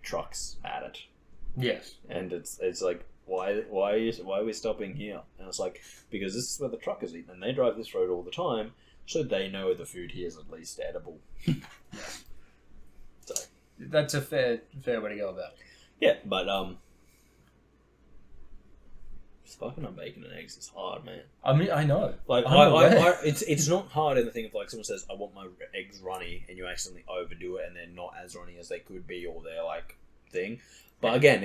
Speaker 1: trucks at it.
Speaker 2: Yes.
Speaker 1: And it's like, why are we stopping here? And it's like, because this is where the truckers eat, and they drive this road all the time, so they know the food here is at least edible. So
Speaker 2: that's a fair way to go about it.
Speaker 1: Yeah, but fucking on bacon and eggs is hard, man.
Speaker 2: I mean, I know.
Speaker 1: Like, it's not hard in the thing of like someone says, I want my eggs runny, and you accidentally overdo it, and they're not as runny as they could be, or they're like thing. But again,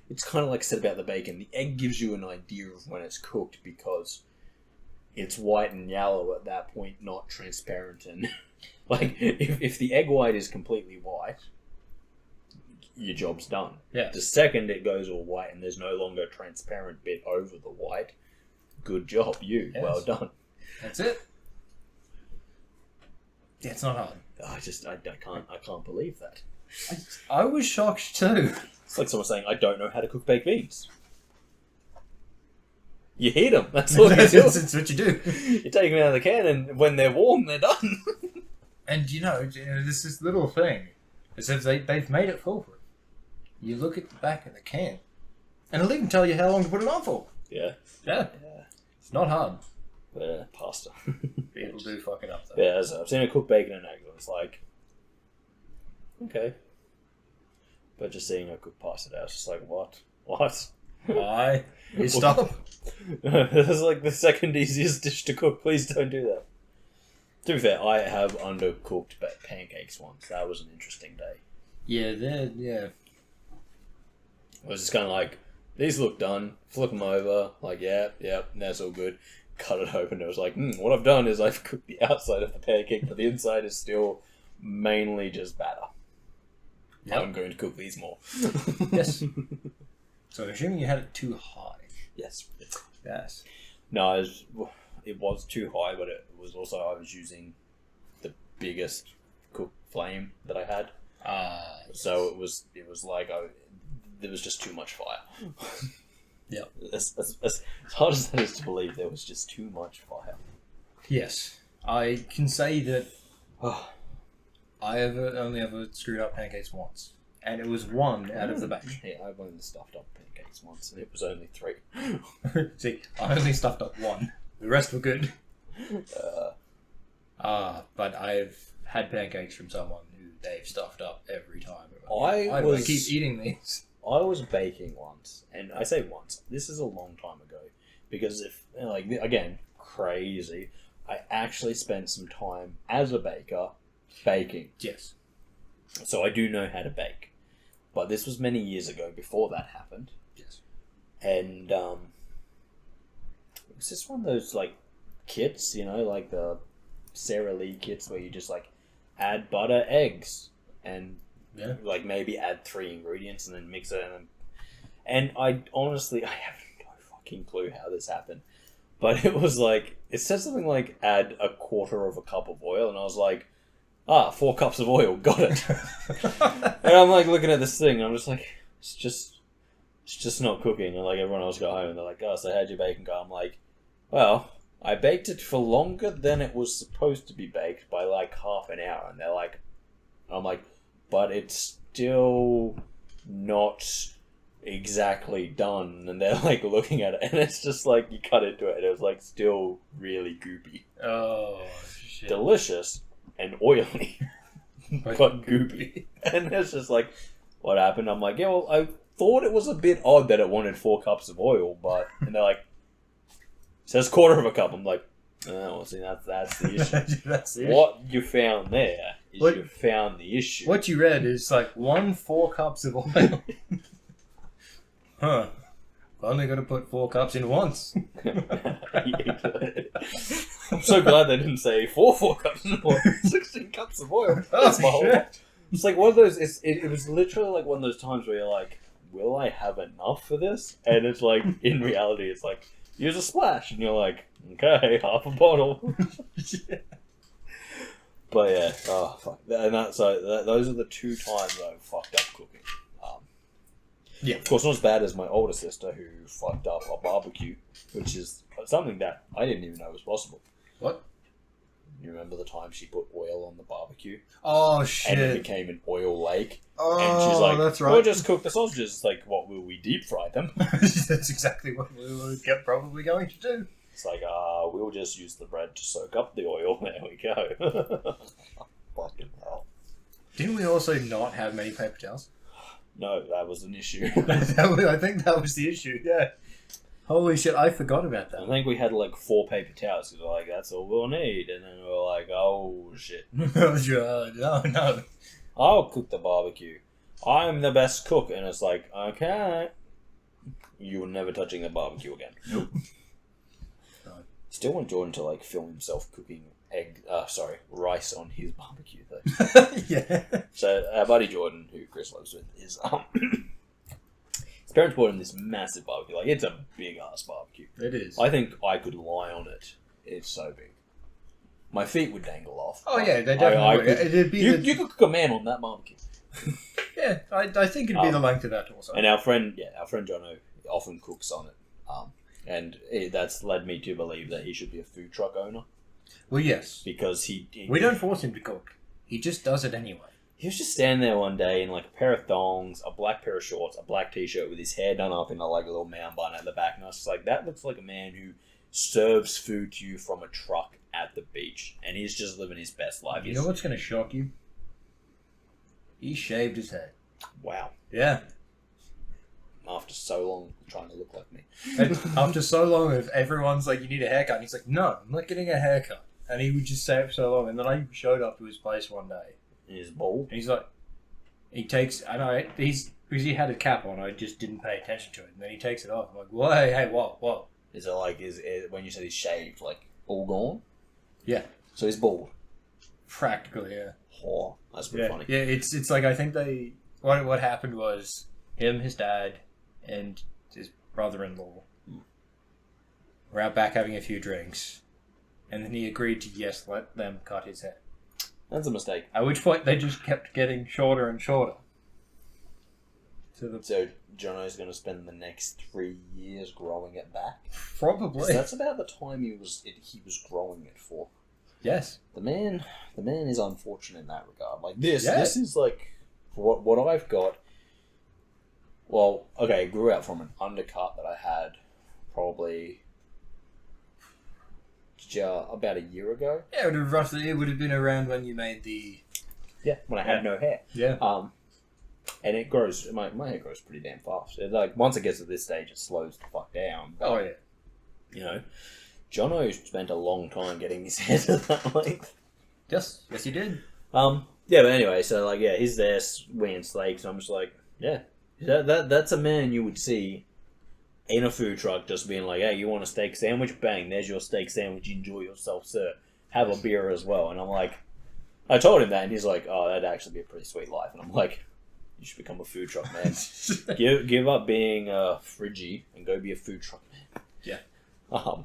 Speaker 1: it's kind of like said about the bacon. The egg gives you an idea of when it's cooked, because it's white and yellow at that point, not transparent. And like, if the egg white is completely white, your job's done.
Speaker 2: Yeah.
Speaker 1: The second it goes all white and there's no longer a transparent bit over the white, good job, you. Yes. Well done.
Speaker 2: That's it. Yeah, it's not hard.
Speaker 1: I can't believe that.
Speaker 2: I was shocked too.
Speaker 1: It's like someone saying, I don't know how to cook baked beans. You heat them. That's all you do.
Speaker 2: That's what you do.
Speaker 1: You take them out of the can, and when they're warm, they're done. And
Speaker 2: there's this little thing. It says they've made it foolproof. You look at the back of the can, and it'll even tell you how long to put it on for.
Speaker 1: Yeah.
Speaker 2: Yeah. It's not hard.
Speaker 1: Pasta.
Speaker 2: People do fuck it up though.
Speaker 1: Yeah, so I've seen her cook bacon and eggs, and it's like, okay. But just seeing her cook pasta, I was just like, what?
Speaker 2: Why? Stop.
Speaker 1: This is like the second easiest dish to cook. Please don't do that. To be fair, I have undercooked pancakes once. That was an interesting day.
Speaker 2: Yeah,
Speaker 1: It was just kind of like, these look done. Flip them over. Like, yeah, that's all good. Cut it open. It was like, what I've done is I've cooked the outside of the pancake, but the inside is still mainly just batter. Yep. I'm going to cook these more.
Speaker 2: Yes. So I'm assuming you had it too high.
Speaker 1: Yes.
Speaker 2: Yes.
Speaker 1: No, it was too high, but it was also, I was using the biggest cook flame that I had.
Speaker 2: Yes.
Speaker 1: So it was like there was just too much fire.
Speaker 2: Yeah.
Speaker 1: As hard as that is to believe, there was just too much fire.
Speaker 2: Yes. I can say that I only ever screwed up pancakes once. And it was one out of the batch.
Speaker 1: Yeah, I've only stuffed up pancakes once, and it was only 3.
Speaker 2: See, I only stuffed up one. The rest were good. But I've had pancakes from someone who they've stuffed up every time. I keep eating these.
Speaker 1: I was baking once, and I say once, this is a long time ago, because again, crazy, I actually spent some time as a baker baking.
Speaker 2: Yes.
Speaker 1: So I do know how to bake. But this was many years ago, before that happened.
Speaker 2: Yes.
Speaker 1: And it was just one of those kits, like the Sara Lee kits where you just add butter, eggs, and maybe add 3 ingredients and then mix it. And I honestly, I have no fucking clue how this happened. But it was it said something like add 1/4 cup of oil, and I was like, 4 cups of oil, got it. And I'm looking at this thing, and I'm just it's just not cooking. And everyone else got home, and they're like, oh, so how'd your bacon go? I'm like, well, I baked it for longer than it was supposed to be baked by half an hour. And they're like, I'm like, but it's still not exactly done. And they're looking at it, and it's just you cut into it, and it was still really goopy.
Speaker 2: Oh, shit.
Speaker 1: Delicious. And oily, but goopy. And it's just what happened? I'm like, yeah, well, I thought it was a bit odd that it wanted 4 cups of oil, but... And they're like, it says 1/4 cup. I'm like, oh, well, see, that's the issue.
Speaker 2: That's the issue.
Speaker 1: What you found there is you found the issue.
Speaker 2: What you read is 4 cups of oil. Huh. I'm only going to put 4 cups in once. I'm
Speaker 1: so glad they didn't say 4 cups of oil. 16 cups of oil. That's my whole... It's one of those... It was literally one of those times where you're like, will I have enough for this? And it's in reality, it's use a splash. And you're like, okay, half a bottle. But yeah, oh, fuck. And those are the 2 times I've fucked up cooking.
Speaker 2: Yeah.
Speaker 1: Of course, not as bad as my older sister who fucked up a barbecue, which is something that I didn't even know was possible.
Speaker 2: What?
Speaker 1: You remember the time she put oil on the barbecue?
Speaker 2: Oh, shit.
Speaker 1: And it became an oil lake.
Speaker 2: Oh,
Speaker 1: and she's like,
Speaker 2: that's right.
Speaker 1: We'll just cook the sausages. What will we deep fry them?
Speaker 2: That's exactly what we were probably going to do.
Speaker 1: It's we'll just use the bread to soak up the oil. There we go. Fucking hell.
Speaker 2: Didn't we also not have many paper towels?
Speaker 1: No, that was an issue.
Speaker 2: I think that was the issue, yeah. Holy shit, I forgot about that.
Speaker 1: I think we had 4 paper towels. We were that's all we'll need. And then we were like, oh, shit.
Speaker 2: No.
Speaker 1: I'll cook the barbecue. I'm the best cook. And it's okay. You're never touching the barbecue again.
Speaker 2: Nope.
Speaker 1: Still want Jordan to film himself cooking rice on his barbecue though.
Speaker 2: Yeah.
Speaker 1: So our buddy Jordan, who Kris lives with, is his parents bought him this massive barbecue. It's a big ass barbecue.
Speaker 2: It is.
Speaker 1: I think I could lie on it. It's so big. My feet would dangle off.
Speaker 2: Oh yeah, they definitely would.
Speaker 1: You could cook a man on that barbecue.
Speaker 2: Yeah, I think it'd be the length of that also.
Speaker 1: And our friend Jono often cooks on it. And that's led me to believe that he should be a food truck owner.
Speaker 2: Well, yes.
Speaker 1: Because
Speaker 2: we don't force him to cook. He just does it anyway.
Speaker 1: He was just standing there one day in a pair of thongs, a black pair of shorts, a black t-shirt with his hair done up in a little mound bun at the back. And I was just that looks like a man who serves food to you from a truck at the beach. And he's just living his best life.
Speaker 2: You know what's going to shock you? He shaved his head.
Speaker 1: Wow.
Speaker 2: Yeah.
Speaker 1: After so long trying to look like me.
Speaker 2: And after so long of everyone's you need a haircut. And he's like, no, I'm not getting a haircut. And he would just say it for so long. And then I showed up to his place one day.
Speaker 1: And he's bald.
Speaker 2: And he's because he had a cap on, I just didn't pay attention to it. And then he takes it off. I'm like, whoa, hey, what?
Speaker 1: Is it when you said he's shaved, all gone?
Speaker 2: Yeah.
Speaker 1: So he's bald?
Speaker 2: Practically, yeah.
Speaker 1: Oh, that's pretty funny.
Speaker 2: Yeah, it's I think what happened was him, his dad, and his brother-in-law were out back having a few drinks. And then he agreed to, let them cut his hair.
Speaker 1: That's a mistake.
Speaker 2: At which point, they just kept getting shorter and shorter.
Speaker 1: So Jono's going to spend the next 3 years growing it back.
Speaker 2: Probably.
Speaker 1: That's about the time he was growing it for.
Speaker 2: Yes.
Speaker 1: The man is unfortunate in that regard. Like this is like what I've got. Well, okay, it grew out from an undercut that I had probably about a year ago.
Speaker 2: Yeah, it would have been around when you made the...
Speaker 1: Yeah, when I had no hair.
Speaker 2: Yeah.
Speaker 1: And it grows, my hair grows pretty damn fast. It, like, once it gets to this stage, it slows the fuck down. But,
Speaker 2: oh, yeah.
Speaker 1: You know, Jono spent a long time getting his hair to that length.
Speaker 2: Yes, he did.
Speaker 1: Yeah, but anyway, so, like, yeah, he's there weighing steaks, and I'm just like, yeah, that's a man you would see in a food truck just being like, hey, you want a steak sandwich? Bang, there's your steak sandwich. Enjoy yourself, sir. Have a beer as well. And I'm like, I told him that, and he's like, oh, that'd actually be a pretty sweet life. And I'm like, you should become a food truck man. give up being fridgy and go be a food truck man.
Speaker 2: Yeah.
Speaker 1: But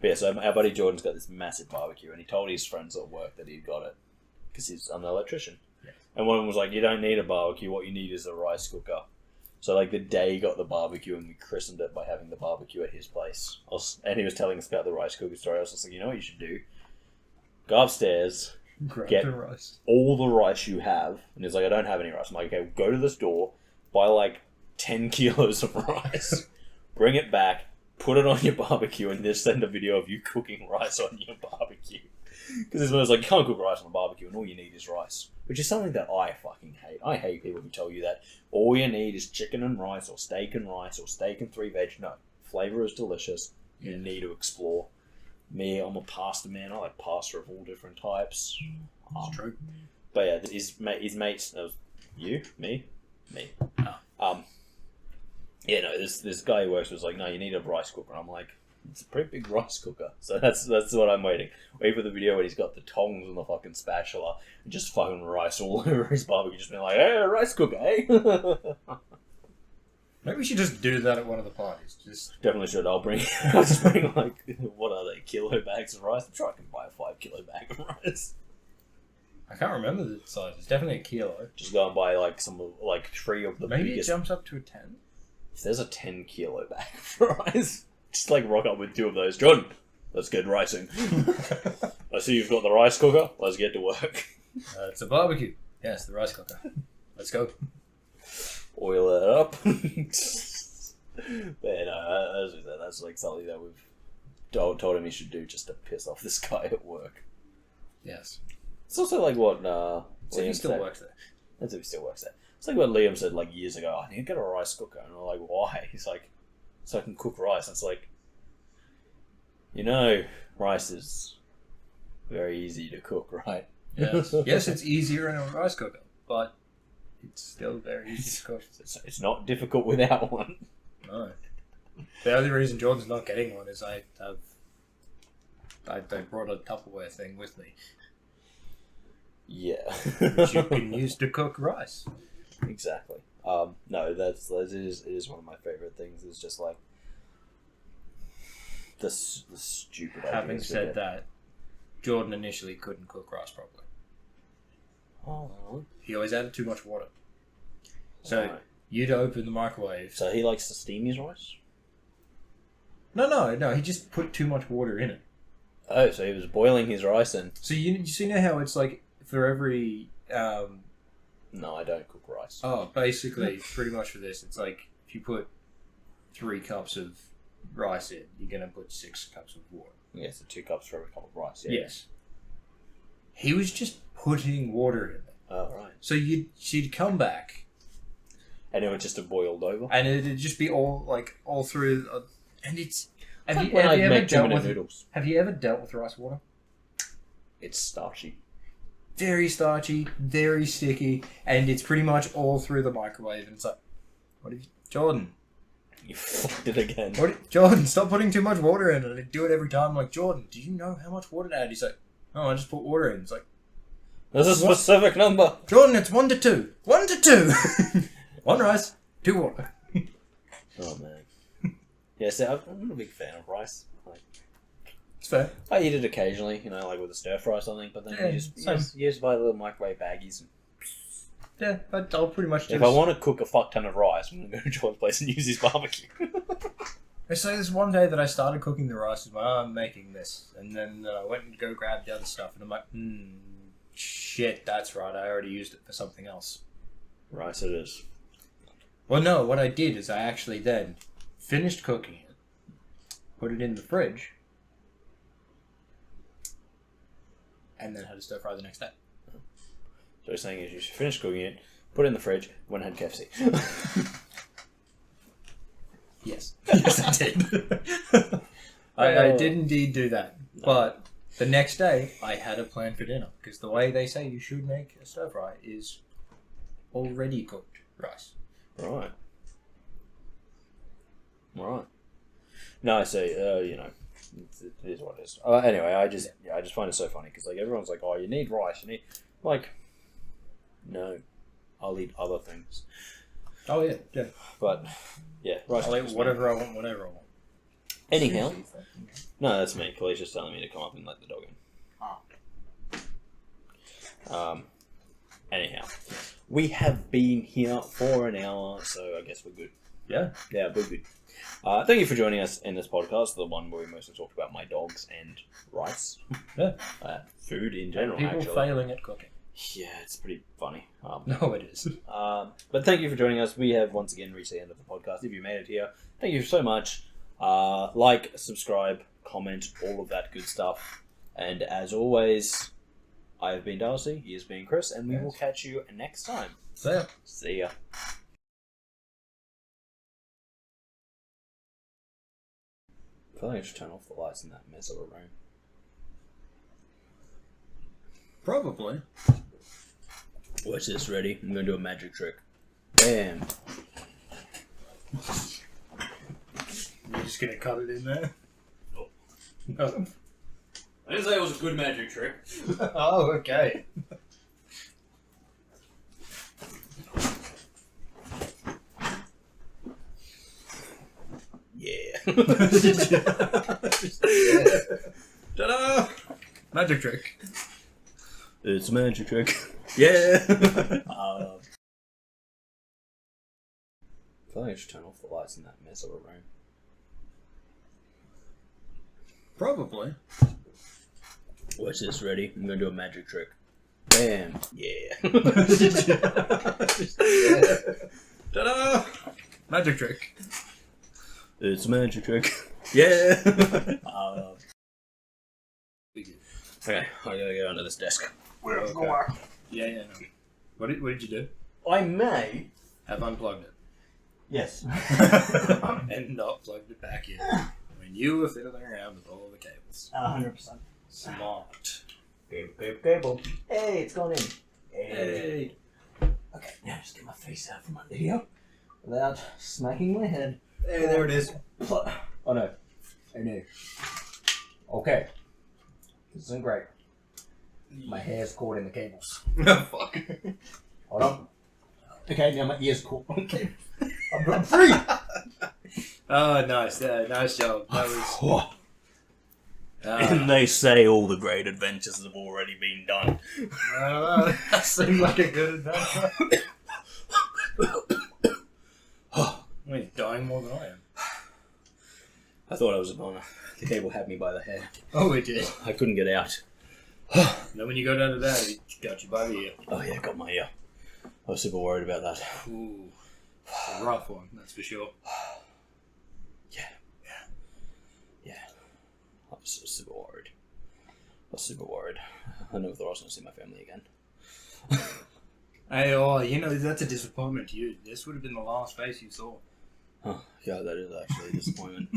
Speaker 1: yeah, so our buddy Jordan's got this massive barbecue, and he told his friends at work that he'd got it because he's an electrician. Yeah. And one of them was like, you don't need a barbecue. What you need is a rice cooker. So, like, the day he got the barbecue, and we christened it by having the barbecue at his place. And he was telling us about the rice cooker story. I was just like, you know what you should do? Go upstairs, get
Speaker 2: the rice.
Speaker 1: all the rice you have. And he's like, I don't have any rice. I'm like, okay, go to the store, buy, like, 10 kilos of rice, bring it back, put it on your barbecue, and just send a video of you cooking rice on your barbecue. Because this man's like, you can't cook rice on a barbecue, and all you need is rice. Which is something that I fucking hate. I hate people who tell you that all you need is chicken and rice, or steak and 3 veg. No. Flavour is delicious. You need to explore. Me, I'm a pasta man. I like pasta of all different types.
Speaker 2: That's true.
Speaker 1: But yeah, his mates... you? Me? Oh. Yeah, no, this guy who works was like, no, you need a rice cooker. And I'm like, it's a pretty big rice cooker. So that's what I'm waiting. Wait for the video when he's got the tongs and the fucking spatula and just fucking rice all over his barbecue. Just being like, hey, rice cooker, eh?
Speaker 2: Maybe we should just do that at one of the parties.
Speaker 1: Definitely should. I'll just bring like, what are they, kilo bags of rice? I'm sure I can buy a 5 kilo bag of rice.
Speaker 2: I can't remember the size. It's definitely a kilo.
Speaker 1: Just go and buy like 3 of the
Speaker 2: Maybe
Speaker 1: biggest.
Speaker 2: Maybe it jumps up to a 10.
Speaker 1: If there's a 10 kilo bag of rice, just like rock up with 2 of those. Jordan, let's get ricing. I see you've got the rice cooker. Let's get to work.
Speaker 2: It's a barbecue. Yes, the rice cooker. Let's go.
Speaker 1: Oil it up. But that's like something that we've told him he should do just to piss off this guy at work.
Speaker 2: Yes.
Speaker 1: It's also like what
Speaker 2: so he still works there.
Speaker 1: That's if he still works there. It's like what Liam said like years ago. I need to get a rice cooker, and we're like, why? He's like, so I can cook rice. And it's like, you know, rice is very easy to cook, right?
Speaker 2: Yes, yes, it's easier in a rice cooker, but it's still very easy to cook.
Speaker 1: It's not difficult without one.
Speaker 2: No. The only reason Jordan's not getting one is I brought a Tupperware thing with me.
Speaker 1: Yeah.
Speaker 2: Which you can use to cook rice.
Speaker 1: Exactly. No, it is one of my favorite things. It's just like the stupid.
Speaker 2: Having said that, Jordan initially couldn't cook rice properly.
Speaker 1: Oh.
Speaker 2: He always added too much water. So you'd open the microwave.
Speaker 1: So he likes to steam his rice?
Speaker 2: No. He just put too much water in it.
Speaker 1: Oh, so he was boiling his rice and...
Speaker 2: So you know how it's like for every...
Speaker 1: No, I don't cook rice.
Speaker 2: Oh, basically, pretty much for this, it's like if you put 3 cups of rice in, you're going to put 6 cups of water.
Speaker 1: Yeah, so 2 cups for every cup of rice. Yeah.
Speaker 2: Yes. He was just putting water in it.
Speaker 1: Oh, right.
Speaker 2: So she'd come back,
Speaker 1: and it would just have boiled over,
Speaker 2: and it'd just be all through. And it's have you ever dealt with rice water?
Speaker 1: It's starchy.
Speaker 2: Very starchy, very sticky, and it's pretty much all through the microwave. And it's like, Jordan?
Speaker 1: You fucked it again.
Speaker 2: Jordan, stop putting too much water in it. I do it every time. I'm like, Jordan, do you know how much water to add? He's like, oh, I just put water in. It's like,
Speaker 1: there's a specific number.
Speaker 2: Jordan, it's 1 to 2. 1 to 2. 1 rice, 2 water.
Speaker 1: Oh, man. Yeah, so I'm not a big fan of rice.
Speaker 2: It's fair.
Speaker 1: I eat it occasionally, like with a stir fry or something, but then you just buy little microwave baggies. And...
Speaker 2: Yeah, I'll pretty much do
Speaker 1: If I want to cook a fuck ton of rice, I'm going to go to John's place and use his barbecue.
Speaker 2: I say this one day that I started cooking the rice, I'm making this. And then I went and go grab the other stuff, and I'm like, shit, that's right, I already used it for something else.
Speaker 1: Rice it is.
Speaker 2: Well, no, what I did is I actually then finished cooking it, put it in the fridge, and then had to stir fry the next day.
Speaker 1: So you're saying is you finished cooking it, put it in the fridge, went and had KFC.
Speaker 2: Yes. Yes, I did. I did indeed do that. No. But the next day, I had a plan for dinner. Because the way they say you should make a stir fry is already cooked rice.
Speaker 1: Right. No, I say, you know, it is what it is. Anyway, I just find it so funny because like everyone's like, oh, you need rice, like, no, I'll eat other things.
Speaker 2: Oh yeah.
Speaker 1: But yeah, rice.
Speaker 2: I'll eat whatever I want, whenever I want.
Speaker 1: Anyhow, no, that's me. Kelly's just telling me to come up and let the dog in. Anyhow, we have been here for an hour, so I guess we're good.
Speaker 2: Yeah,
Speaker 1: we're good. Thank you for joining us in this podcast, the one where we mostly talked about my dogs and rice.
Speaker 2: Yeah.
Speaker 1: Food in general,
Speaker 2: people
Speaker 1: actually.
Speaker 2: Failing at cooking.
Speaker 1: Yeah, it's pretty funny.
Speaker 2: No, it is.
Speaker 1: But thank you for joining us. We have once again reached the end of the podcast. If you made it here, thank you so much. Like, subscribe, comment, all of that good stuff. And as always, I have been Darcy, he has been Kris, and we will catch you next time. See ya. I feel like I should turn off the lights in that mess of a room.
Speaker 2: Probably.
Speaker 1: Watch this, ready? I'm going to do a magic trick. Bam.
Speaker 2: You're just going to cut it in there?
Speaker 1: Nope.
Speaker 2: No.
Speaker 1: I didn't say it was a good magic trick.
Speaker 2: Oh, okay.
Speaker 1: Yeah.
Speaker 2: Ta-da! Magic trick.
Speaker 1: It's a magic trick. Yeah. I feel like I should turn off the lights in that mess of a room.
Speaker 2: Probably.
Speaker 1: Watch this, ready? I'm going to do a magic trick. Bam. Yeah.
Speaker 2: Ta-da! Magic trick.
Speaker 1: It's a magic trick. Yeah. Okay, I gotta go under this desk.
Speaker 2: Okay. Yeah, no. What did you do?
Speaker 1: I may
Speaker 2: have unplugged it.
Speaker 1: Yes.
Speaker 2: And not plugged it back in. When you were fiddling around with all the cables.
Speaker 1: 100%.
Speaker 2: Smart.
Speaker 1: Cable. Hey, it's gone in.
Speaker 2: Hey.
Speaker 1: Okay, now just get my face out from under here without smacking my head.
Speaker 2: Hey, there it is.
Speaker 1: Oh no. Oh no. Okay. This isn't great. My hair's caught in the cables.
Speaker 2: Oh, fuck.
Speaker 1: Hold on. Okay, now my ear's caught on cables. I'm free!
Speaker 2: Oh, nice. Nice job. That was...
Speaker 1: And they say all the great adventures have already been done.
Speaker 2: I don't know. That seemed like a good adventure. He's dying more than I am.
Speaker 1: I thought I was a goner. The cable had me by the hair.
Speaker 2: Oh, it did.
Speaker 1: I couldn't get out.
Speaker 2: Then when you go down to that, it got you by the ear.
Speaker 1: Oh yeah, got my ear. I was super worried about that.
Speaker 2: Ooh. It's a rough one, that's for sure.
Speaker 1: Yeah. I was super worried. I never thought I was going to see my family again.
Speaker 2: Hey, that's a disappointment to you. This would have been the last face you saw.
Speaker 1: Oh, yeah, that is actually a disappointment.